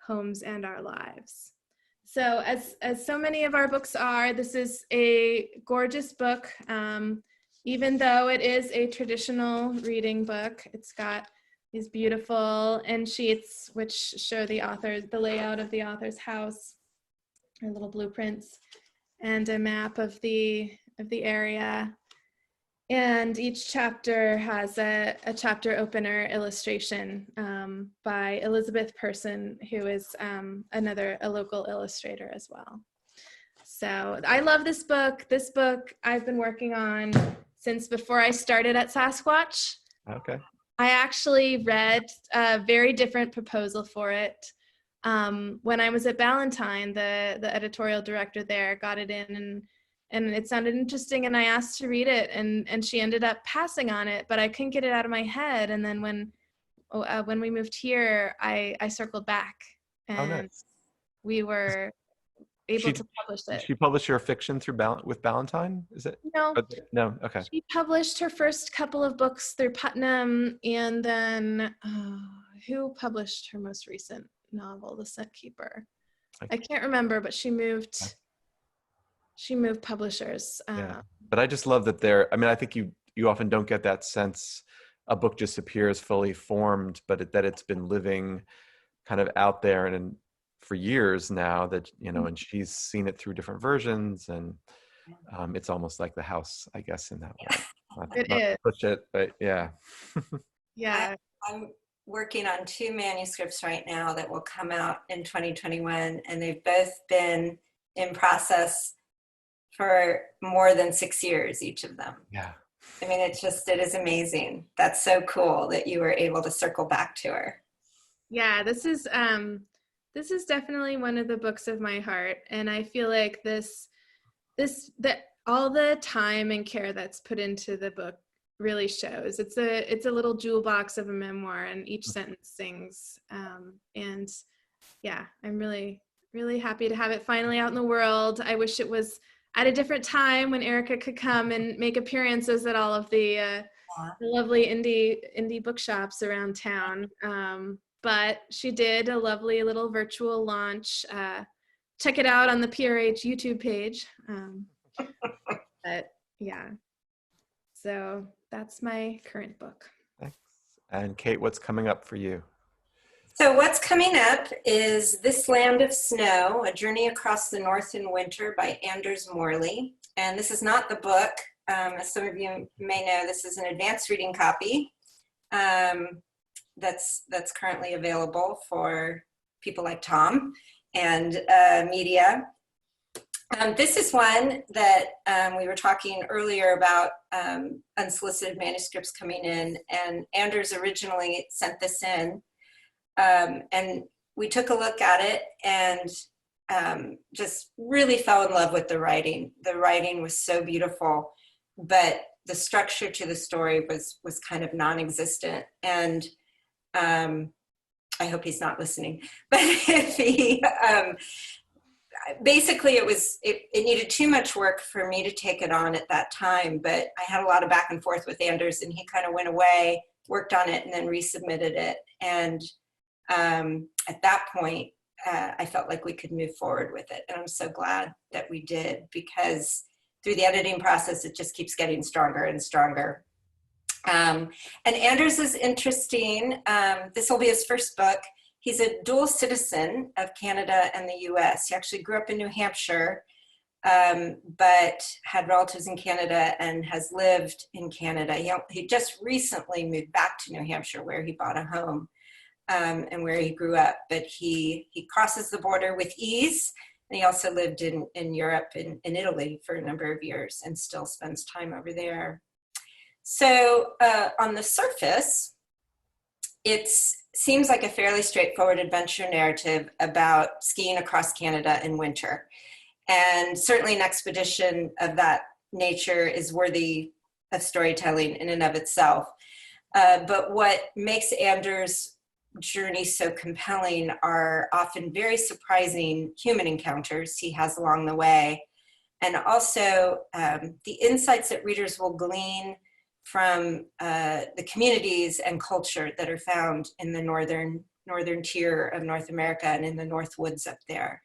homes and our lives. So as so many of our books are, this is a gorgeous book. even though it is a traditional reading book, it's got these beautiful end sheets which show the layout of the author's house, or little blueprints, and a map of the area. And each chapter has a chapter opener illustration by Elizabeth Person, who is a local illustrator as well. So I love this book. This book I've been working on since before I started at Sasquatch. Okay. I actually read a very different proposal for it. When I was at Ballantine, the editorial director there got it in, and it sounded interesting, and I asked to read it, and she ended up passing on it, but I couldn't get it out of my head. And then when we moved here, I circled back, and Oh, nice. we were able to publish it. Did she publish your fiction with Ballantine? Is it? No. No. Okay. She published her first couple of books through Putnam, and then who published her most recent novel, The Scent Keeper? I can't remember, but she moved publishers. Yeah. But I just love that I think you often don't get that sense a book just appears fully formed, but that it's been living kind of out there and for years now, that, and she's seen it through different versions, and it's almost like the house, I guess, in that way. Not to push it, but yeah. Yeah. I'm working on 2 manuscripts right now that will come out in 2021, and they've both been in process for more than 6 years, each of them. Yeah. I mean, it is amazing. That's so cool that you were able to circle back to her. Yeah, this is definitely one of the books of my heart, and I feel like that all the time and care that's put into the book really shows. It's a little jewel box of a memoir, and each sentence sings. And yeah, I'm really, really happy to have it finally out in the world. I wish it was at a different time when Erika could come and make appearances at all of the lovely indie bookshops around town. But she did a lovely little virtual launch. Check it out on the PRH YouTube page. But yeah, so that's my current book. Thanks. And Kate, what's coming up for you? So what's coming up is This Land of Snow, A Journey Across the North in Winter by Anders Morley. And this is not the book. As some of you may know, this is an advanced reading copy that's currently available for people like Tom and media. This is one that we were talking earlier about unsolicited manuscripts coming in, and Anders originally sent this in. And we took a look at it and just really fell in love with the writing. The writing was so beautiful, but the structure to the story was kind of non-existent. And I hope he's not listening, but if he, basically it needed too much work for me to take it on at that time, but I had a lot of back and forth with Anders, and he kind of went away, worked on it, and then resubmitted it. And at that point, I felt like we could move forward with it. And I'm so glad that we did, because through the editing process, it just keeps getting stronger and stronger. And Anders is interesting. This will be his first book. He's a dual citizen of Canada and the US. He actually grew up in New Hampshire, but had relatives in Canada and has lived in Canada. He just recently moved back to New Hampshire, where he bought a home. And where he grew up, but he crosses the border with ease, and he also lived in Europe, in Italy for a number of years, and still spends time over there. So on the surface, it seems like a fairly straightforward adventure narrative about skiing across Canada in winter, and certainly an expedition of that nature is worthy of storytelling in and of itself. But what makes Anders' journey so compelling are often very surprising human encounters he has along the way, and also the insights that readers will glean from the communities and culture that are found in the northern tier of North America and in the North Woods up there.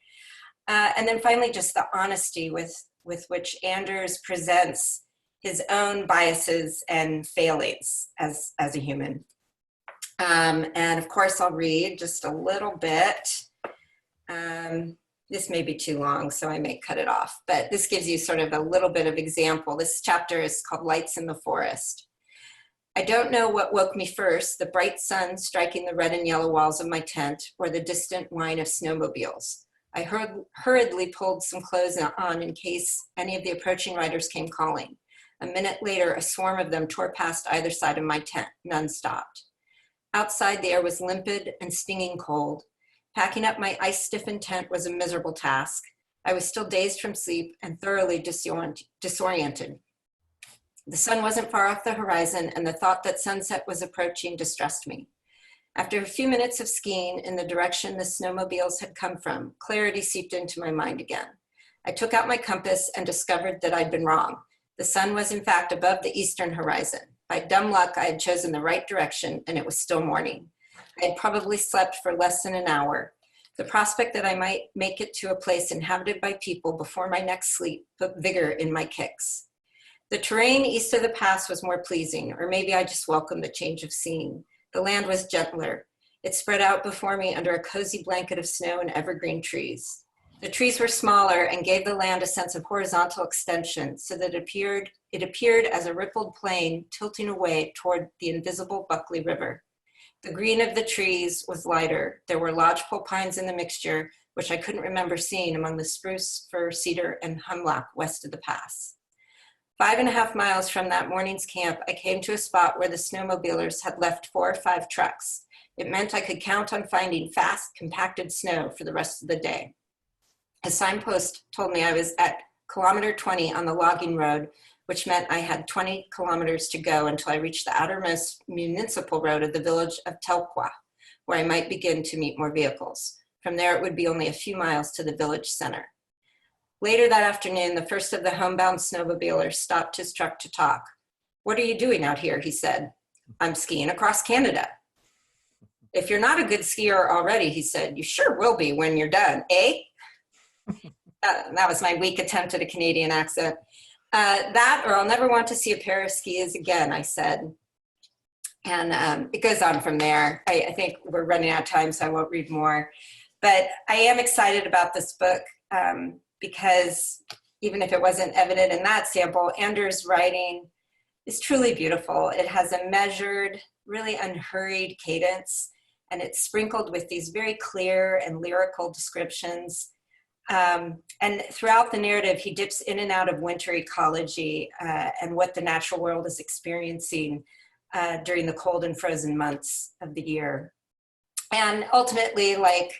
And then finally, just the honesty with which Anders presents his own biases and failings as a human. And of course, I'll read just a little bit. This may be too long, so I may cut it off, but this gives you sort of a little bit of example. This chapter is called Lights in the Forest. I don't know what woke me first, the bright sun striking the red and yellow walls of my tent or the distant whine of snowmobiles. I hurriedly pulled some clothes on in case any of the approaching riders came calling. A minute later, a swarm of them tore past either side of my tent. None stopped. Outside, the air was limpid and stinging cold. Packing up my ice-stiffened tent was a miserable task. I was still dazed from sleep and thoroughly disoriented. The sun wasn't far off the horizon, and the thought that sunset was approaching distressed me. After a few minutes of skiing in the direction the snowmobiles had come from, clarity seeped into my mind again. I took out my compass and discovered that I'd been wrong. The sun was in fact above the eastern horizon. By dumb luck, I had chosen the right direction, and it was still morning. I had probably slept for less than an hour. The prospect that I might make it to a place inhabited by people before my next sleep put vigor in my kicks. The terrain east of the pass was more pleasing, or maybe I just welcomed the change of scene. The land was gentler. It spread out before me under a cozy blanket of snow and evergreen trees. The trees were smaller and gave the land a sense of horizontal extension, so that it appeared as a rippled plain tilting away toward the invisible Buckley River. The green of the trees was lighter. There were lodgepole pines in the mixture, which I couldn't remember seeing among the spruce, fir, cedar, and hemlock west of the pass. 5.5 miles from that morning's camp, I came to a spot where the snowmobilers had left 4 or 5 trucks. It meant I could count on finding fast, compacted snow for the rest of the day. A signpost told me I was at kilometer 20 on the logging road, which meant I had 20 kilometers to go until I reached the outermost municipal road of the village of Telqua, where I might begin to meet more vehicles. From there, it would be only a few miles to the village center. Later that afternoon, the first of the homebound snowmobilers stopped his truck to talk. "What are you doing out here?" he said. "I'm skiing across Canada." "If you're not a good skier already," he said, "you sure will be when you're done, eh?" That was my weak attempt at a Canadian accent. That or I'll never want to see a pair of skis again, I said. And it goes on from there. I think we're running out of time, so I won't read more. But I am excited about this book because even if it wasn't evident in that sample, Anders' writing is truly beautiful. It has a measured, really unhurried cadence, and it's sprinkled with these very clear and lyrical descriptions. And throughout the narrative, he dips in and out of winter ecology and what the natural world is experiencing during the cold and frozen months of the year. And ultimately, like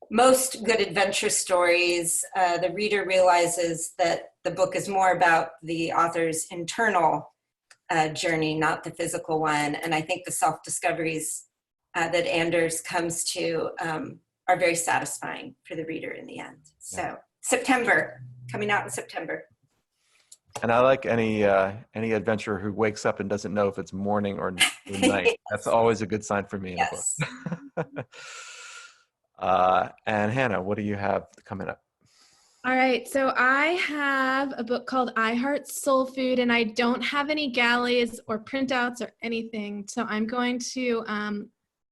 most good adventure stories, the reader realizes that the book is more about the author's internal journey, not the physical one. And I think the self-discoveries that Anders comes to are very satisfying for the reader in the end. So September, coming out in September. And I like any adventurer who wakes up and doesn't know if it's morning or night. Yes. That's always a good sign for me in a book. And Hannah, what do you have coming up? All right, so I have a book called I Heart Soul Food, and I don't have any galleys or printouts or anything, so I'm going to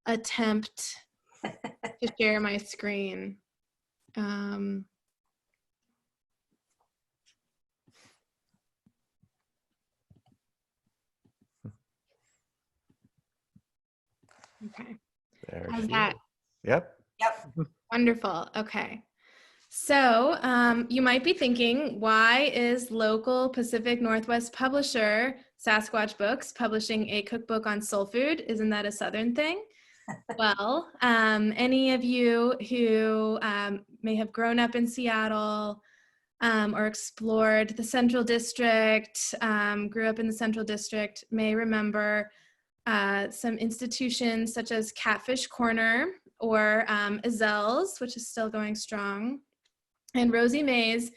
attempt to share my screen. Okay. How's that? Yep. Wonderful. Okay. So you might be thinking, why is local Pacific Northwest publisher Sasquatch Books publishing a cookbook on soul food? Isn't that a Southern thing? Well, any of you who may have grown up in Seattle or explored the Central District, grew up in the Central District, may remember some institutions such as Catfish Corner or Azelle's, which is still going strong. And Rosie Mays,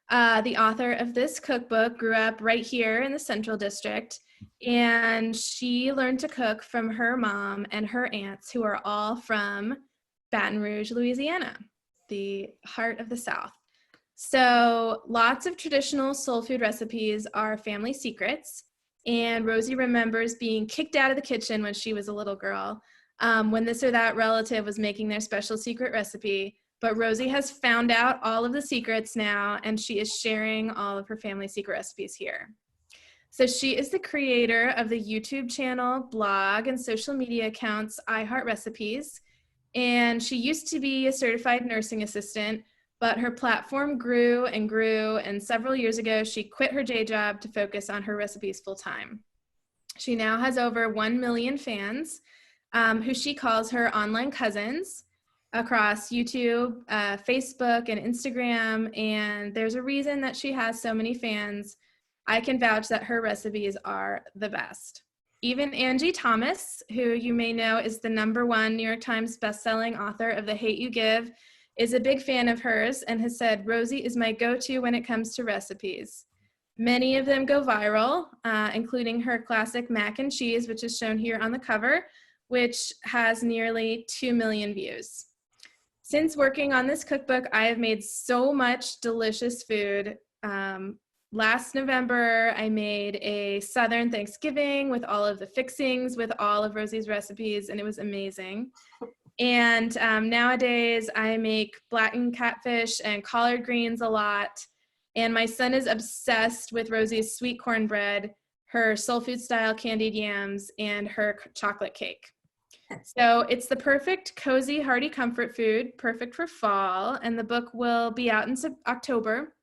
the author of this cookbook, grew up right here in the Central District, and she learned to cook from her mom and her aunts, who are all from Baton Rouge, Louisiana, the heart of the South. So lots of traditional soul food recipes are family secrets. And Rosie remembers being kicked out of the kitchen when she was a little girl, when this or that relative was making their special secret recipe. But Rosie has found out all of the secrets now, and she is sharing all of her family secret recipes here. So she is the creator of the YouTube channel, blog, and social media accounts iHeart Recipes. And she used to be a certified nursing assistant, but her platform grew and grew, and several years ago, she quit her day job to focus on her recipes full time. She now has over 1 million fans, who she calls her online cousins, across YouTube, Facebook, and Instagram, and there's a reason that she has so many fans. I can vouch that her recipes are the best. Even Angie Thomas, who you may know is the #1 New York Times bestselling author of The Hate U Give, is a big fan of hers and has said, Rosie is my go-to when it comes to recipes. Many of them go viral, including her classic mac and cheese, which is shown here on the cover, which has nearly 2 million views. Since working on this cookbook, I have made so much delicious food. Last November, I made a Southern Thanksgiving with all of the fixings, with all of Rosie's recipes, and it was amazing. And nowadays, I make blackened catfish and collard greens a lot. And my son is obsessed with Rosie's sweet cornbread, her soul food style candied yams, and her chocolate cake. So it's the perfect, cozy, hearty comfort food, perfect for fall, and the book will be out in October.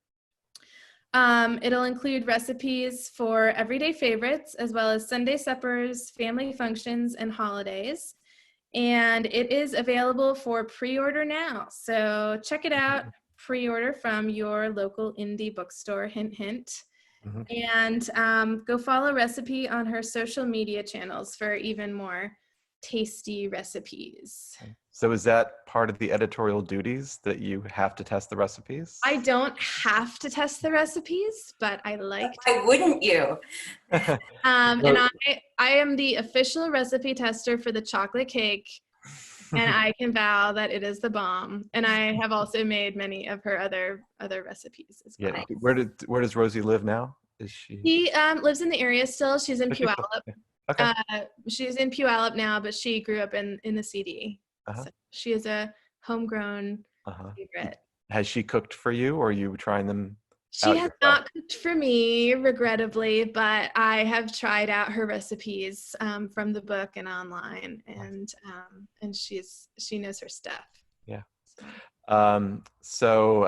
It'll include recipes for everyday favorites, as well as Sunday suppers, family functions, and holidays. And it is available for pre-order now. So check it out, pre-order from your local indie bookstore, hint, hint. And go follow Recipe on her social media channels for even more tasty recipes. So is that part of the editorial duties that you have to test the recipes? I don't have to test the recipes, but I like to. Why wouldn't you? And I am the official recipe tester for the chocolate cake, and I can vow that it is the bomb. And I have also made many of her other recipes as well. Yeah. Where does Rosie live now? Is she? She lives in the area still. She's in Puyallup. Okay. She's in Puyallup now, but she grew up in the CD. Uh-huh. So she is a homegrown favorite. Has she cooked for you, or are you trying them? She has not cooked for me, regrettably, but I have tried out her recipes from the book and online, and she knows her stuff. Yeah. So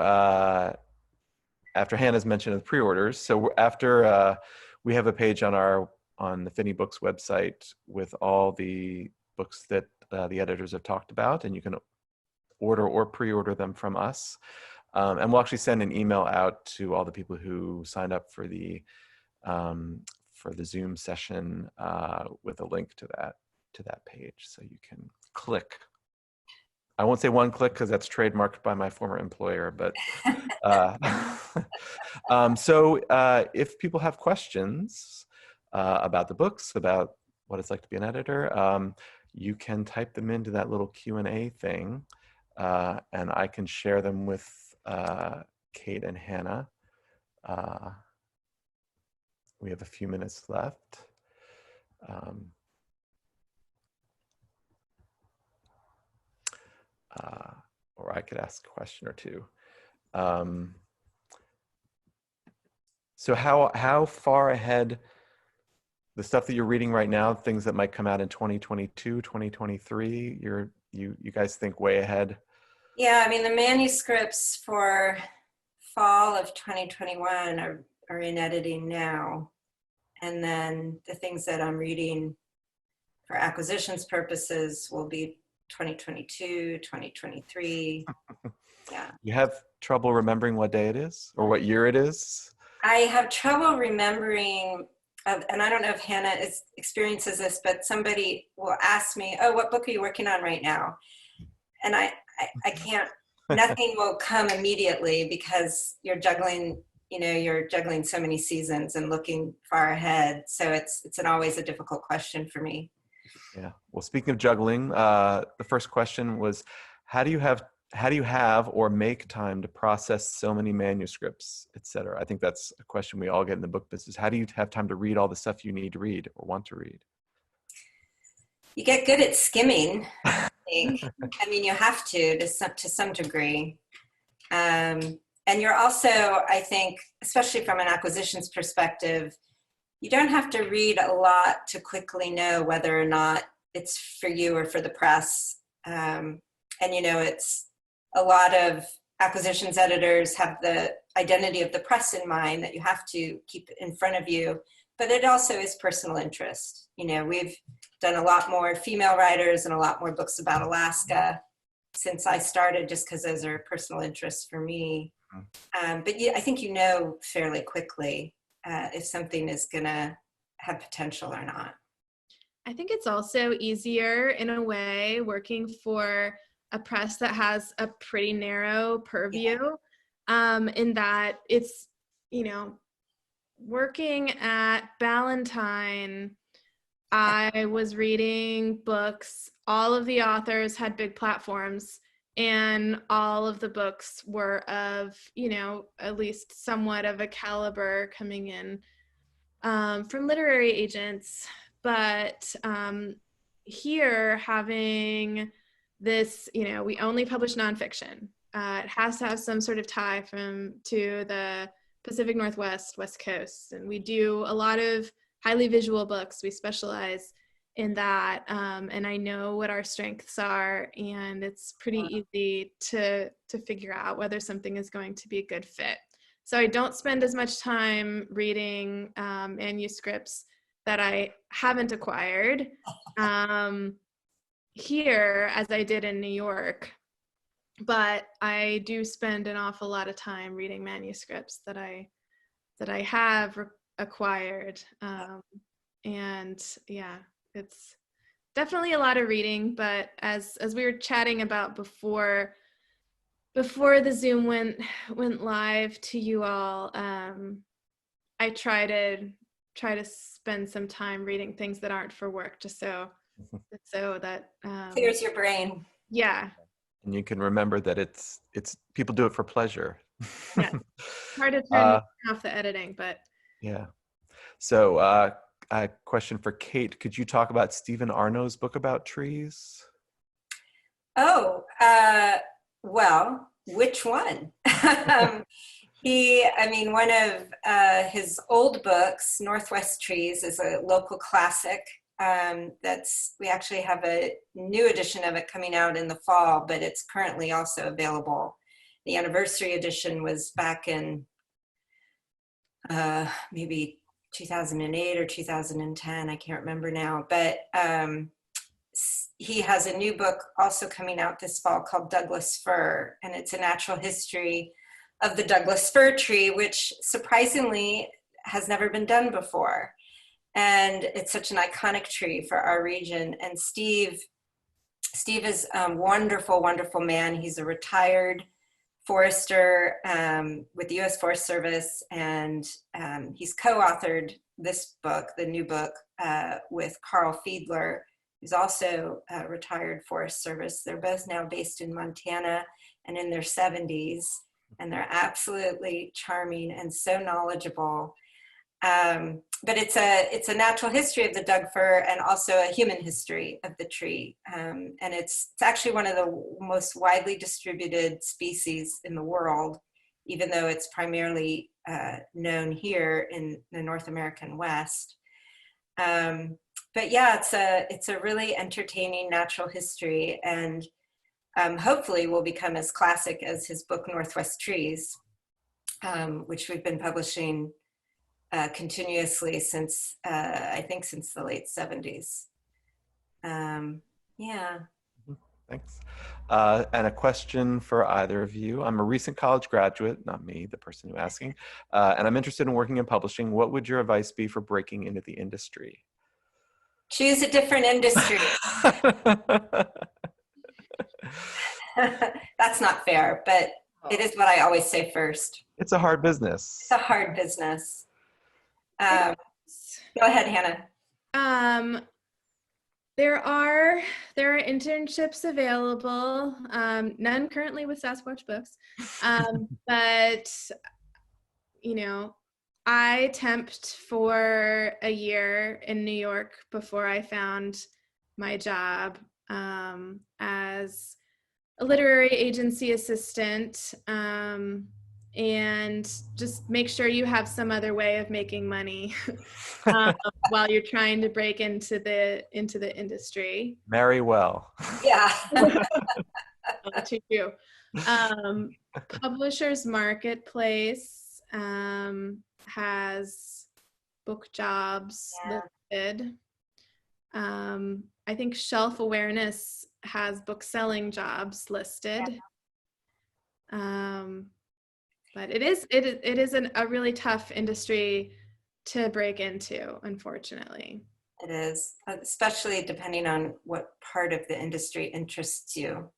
after Hannah's mention of the pre-orders, so after we have a page on the Phinney Books website with all the books that the editors have talked about, and you can order or pre-order them from us. And we'll actually send an email out to all the people who signed up for the Zoom session with a link to that page, so you can click. I won't say one click because that's trademarked by my former employer, but so if people have questions about the books, about what it's like to be an editor, you can type them into that little Q&A thing, and I can share them with Kate and Hannah. We have a few minutes left. Or I could ask a question or two. So how far ahead, the stuff that you're reading right now, things that might come out in 2022, 2023, you guys think way ahead? Yeah, I mean, the manuscripts for fall of 2021 are in editing now. And then the things that I'm reading for acquisitions purposes will be 2022, 2023. Yeah. You have trouble remembering what day it is or what year it is? I have trouble remembering, and I don't know if Hannah experiences this, but somebody will ask me, oh, what book are you working on right now? And I can't, nothing will come immediately because you're juggling so many seasons and looking far ahead. So it's always a difficult question for me. Yeah. Well, speaking of juggling, the first question was, how do you have how do you have or make time to process so many manuscripts, et cetera? I think that's a question we all get in the book business. How do you have time to read all the stuff you need to read or want to read? You get good at skimming, I think. I mean, you have to some degree. And you're also, I think, especially from an acquisitions perspective, you don't have to read a lot to quickly know whether or not it's for you or for the press. And, it's a lot of acquisitions editors have the identity of the press in mind that you have to keep in front of you, but it also is personal interest. We've done a lot more female writers and a lot more books about Alaska since I started, just because those are personal interests for me. But yeah, I think fairly quickly if something is gonna have potential or not. I think it's also easier in a way working for a press that has a pretty narrow purview, in that it's, working at Ballantine, I was reading books. All of the authors had big platforms, and all of the books were of, at least somewhat of a caliber coming in from literary agents. But here, having this, we only publish nonfiction. It has to have some sort of tie to the Pacific Northwest, West Coast. And we do a lot of highly visual books. We specialize in that. And I know what our strengths are, and it's pretty easy to figure out whether something is going to be a good fit. So I don't spend as much time reading manuscripts that I haven't acquired here as I did in New York, but I do spend an awful lot of time reading manuscripts that I have acquired, and yeah, it's definitely a lot of reading. But as we were chatting about before the Zoom went live to you all, I try to spend some time reading things that aren't for work, just so that Clears your brain. Yeah. And you can remember that it's people do it for pleasure. Yeah. Hard to turn off the editing, but yeah. So a question for Kate. Could you talk about Stephen Arno's book about trees? Oh, well, which one? One of his old books, Northwest Trees, is a local classic. We actually have a new edition of it coming out in the fall, but it's currently also available. The anniversary edition was back in maybe 2008 or 2010, I can't remember now, but he has a new book also coming out this fall called Douglas Fir, and it's a natural history of the Douglas fir tree, which surprisingly has never been done before. And it's such an iconic tree for our region. And Steve is a wonderful, wonderful man. He's a retired forester with the U.S. Forest Service, and he's co-authored this book, the new book, with Carl Fiedler, who's also a retired Forest Service. They're both now based in Montana and in their 70s, and they're absolutely charming and so knowledgeable. But it's a natural history of the Doug fir and also a human history of the tree. And it's actually one of the most widely distributed species in the world, even though it's primarily known here in the North American West. But yeah, it's a really entertaining natural history, and hopefully will become as classic as his book Northwest Trees, which we've been publishing continuously since I think since the late 70s. Yeah. Thanks. And a question for either of you. I'm a recent college graduate, not me, the person who's asking, and I'm interested in working in publishing. What would your advice be for breaking into the industry? Choose a different industry. That's not fair, but it is what I always say first. It's a hard business. It's a hard business. Go ahead, Hannah. There are internships available, none currently with Sasquatch Books, but you know, I temped for a year in New York before I found my job as a literary agency assistant, and just make sure you have some other way of making money while you're trying to break into the industry. Marry well. Yeah. To you. Publishers Marketplace has book jobs listed. I think Shelf Awareness has book selling jobs listed. But it is a really tough industry to break into, unfortunately. It is, especially depending on what part of the industry interests you.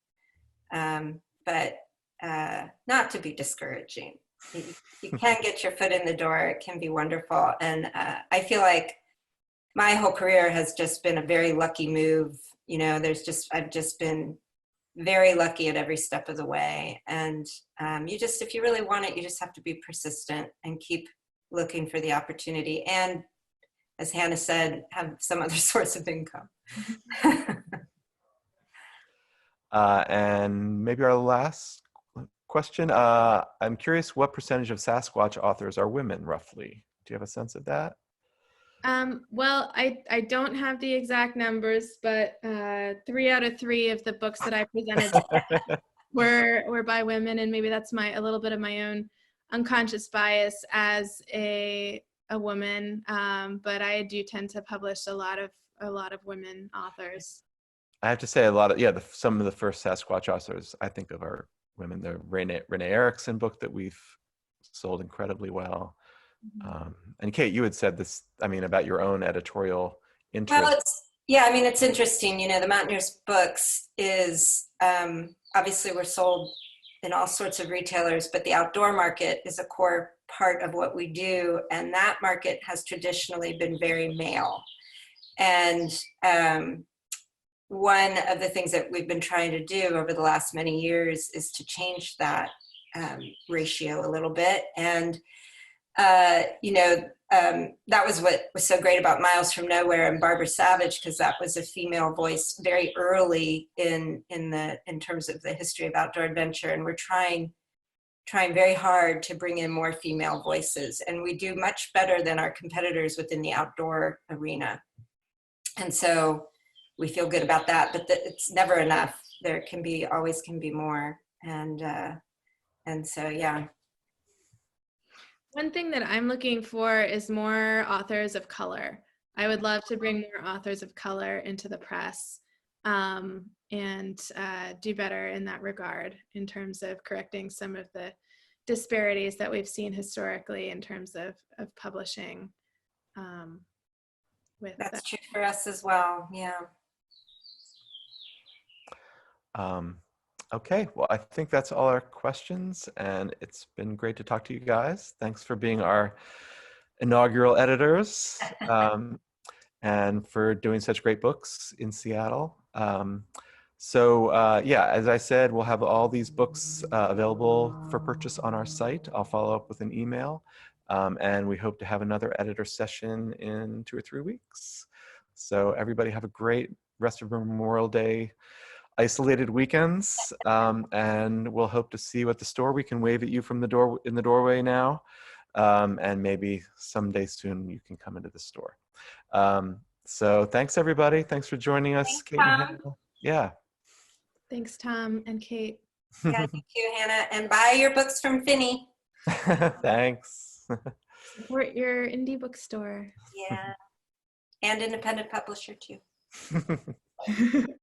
But not to be discouraging. You can get your foot in the door. It can be wonderful. And I feel like my whole career has just been a very lucky move. You know, I've just been very lucky at every step of the way. And if you really want it, you just have to be persistent and keep looking for the opportunity. And as Hannah said, have some other source of income. And maybe our last question. I'm curious what percentage of Sasquatch authors are women, roughly? Do you have a sense of that? Well, I don't have the exact numbers, but 3 out of 3 of the books that I presented were by women, and maybe that's a little bit of my own unconscious bias as a woman. But I do tend to publish a lot of women authors. I have to say some of the first Sasquatch authors I think of are women. The Renee Erikson book that we've sold incredibly well. And Kate, you had said this, about your own editorial interest. Well, it's interesting. The Mountaineers books is, obviously we're sold in all sorts of retailers, but the outdoor market is a core part of what we do. And that market has traditionally been very male. And one of the things that we've been trying to do over the last many years is to change that ratio a little bit. And that was what was so great about Miles from Nowhere and Barbara Savage, because that was a female voice very early in terms of the history of outdoor adventure. And we're trying very hard to bring in more female voices, and we do much better than our competitors within the outdoor arena. And so we feel good about that, but it's never enough. There always can be more. And so, yeah. One thing that I'm looking for is more authors of color. I would love to bring more authors of color into the press, and do better in that regard in terms of correcting some of the disparities that we've seen historically in terms of publishing. That's true for us as well. Yeah. Okay, well, I think that's all our questions, and it's been great to talk to you guys. Thanks for being our inaugural editors, and for doing such great books in Seattle. As I said, we'll have all these books available for purchase on our site. I'll follow up with an email, and we hope to have another editor session in 2 or 3 weeks. So everybody have a great rest of Memorial Day isolated weekends, and we'll hope to see you at the store. We can wave at you from in the doorway now, and maybe someday soon you can come into the store. So thanks everybody. Thanks for joining us. Thanks, Kate and Hannah. Yeah. Thanks, Tom and Kate. Yeah, thank you, Hannah. And buy your books from Phinney. Thanks. Support your indie bookstore. Yeah. And independent publisher too.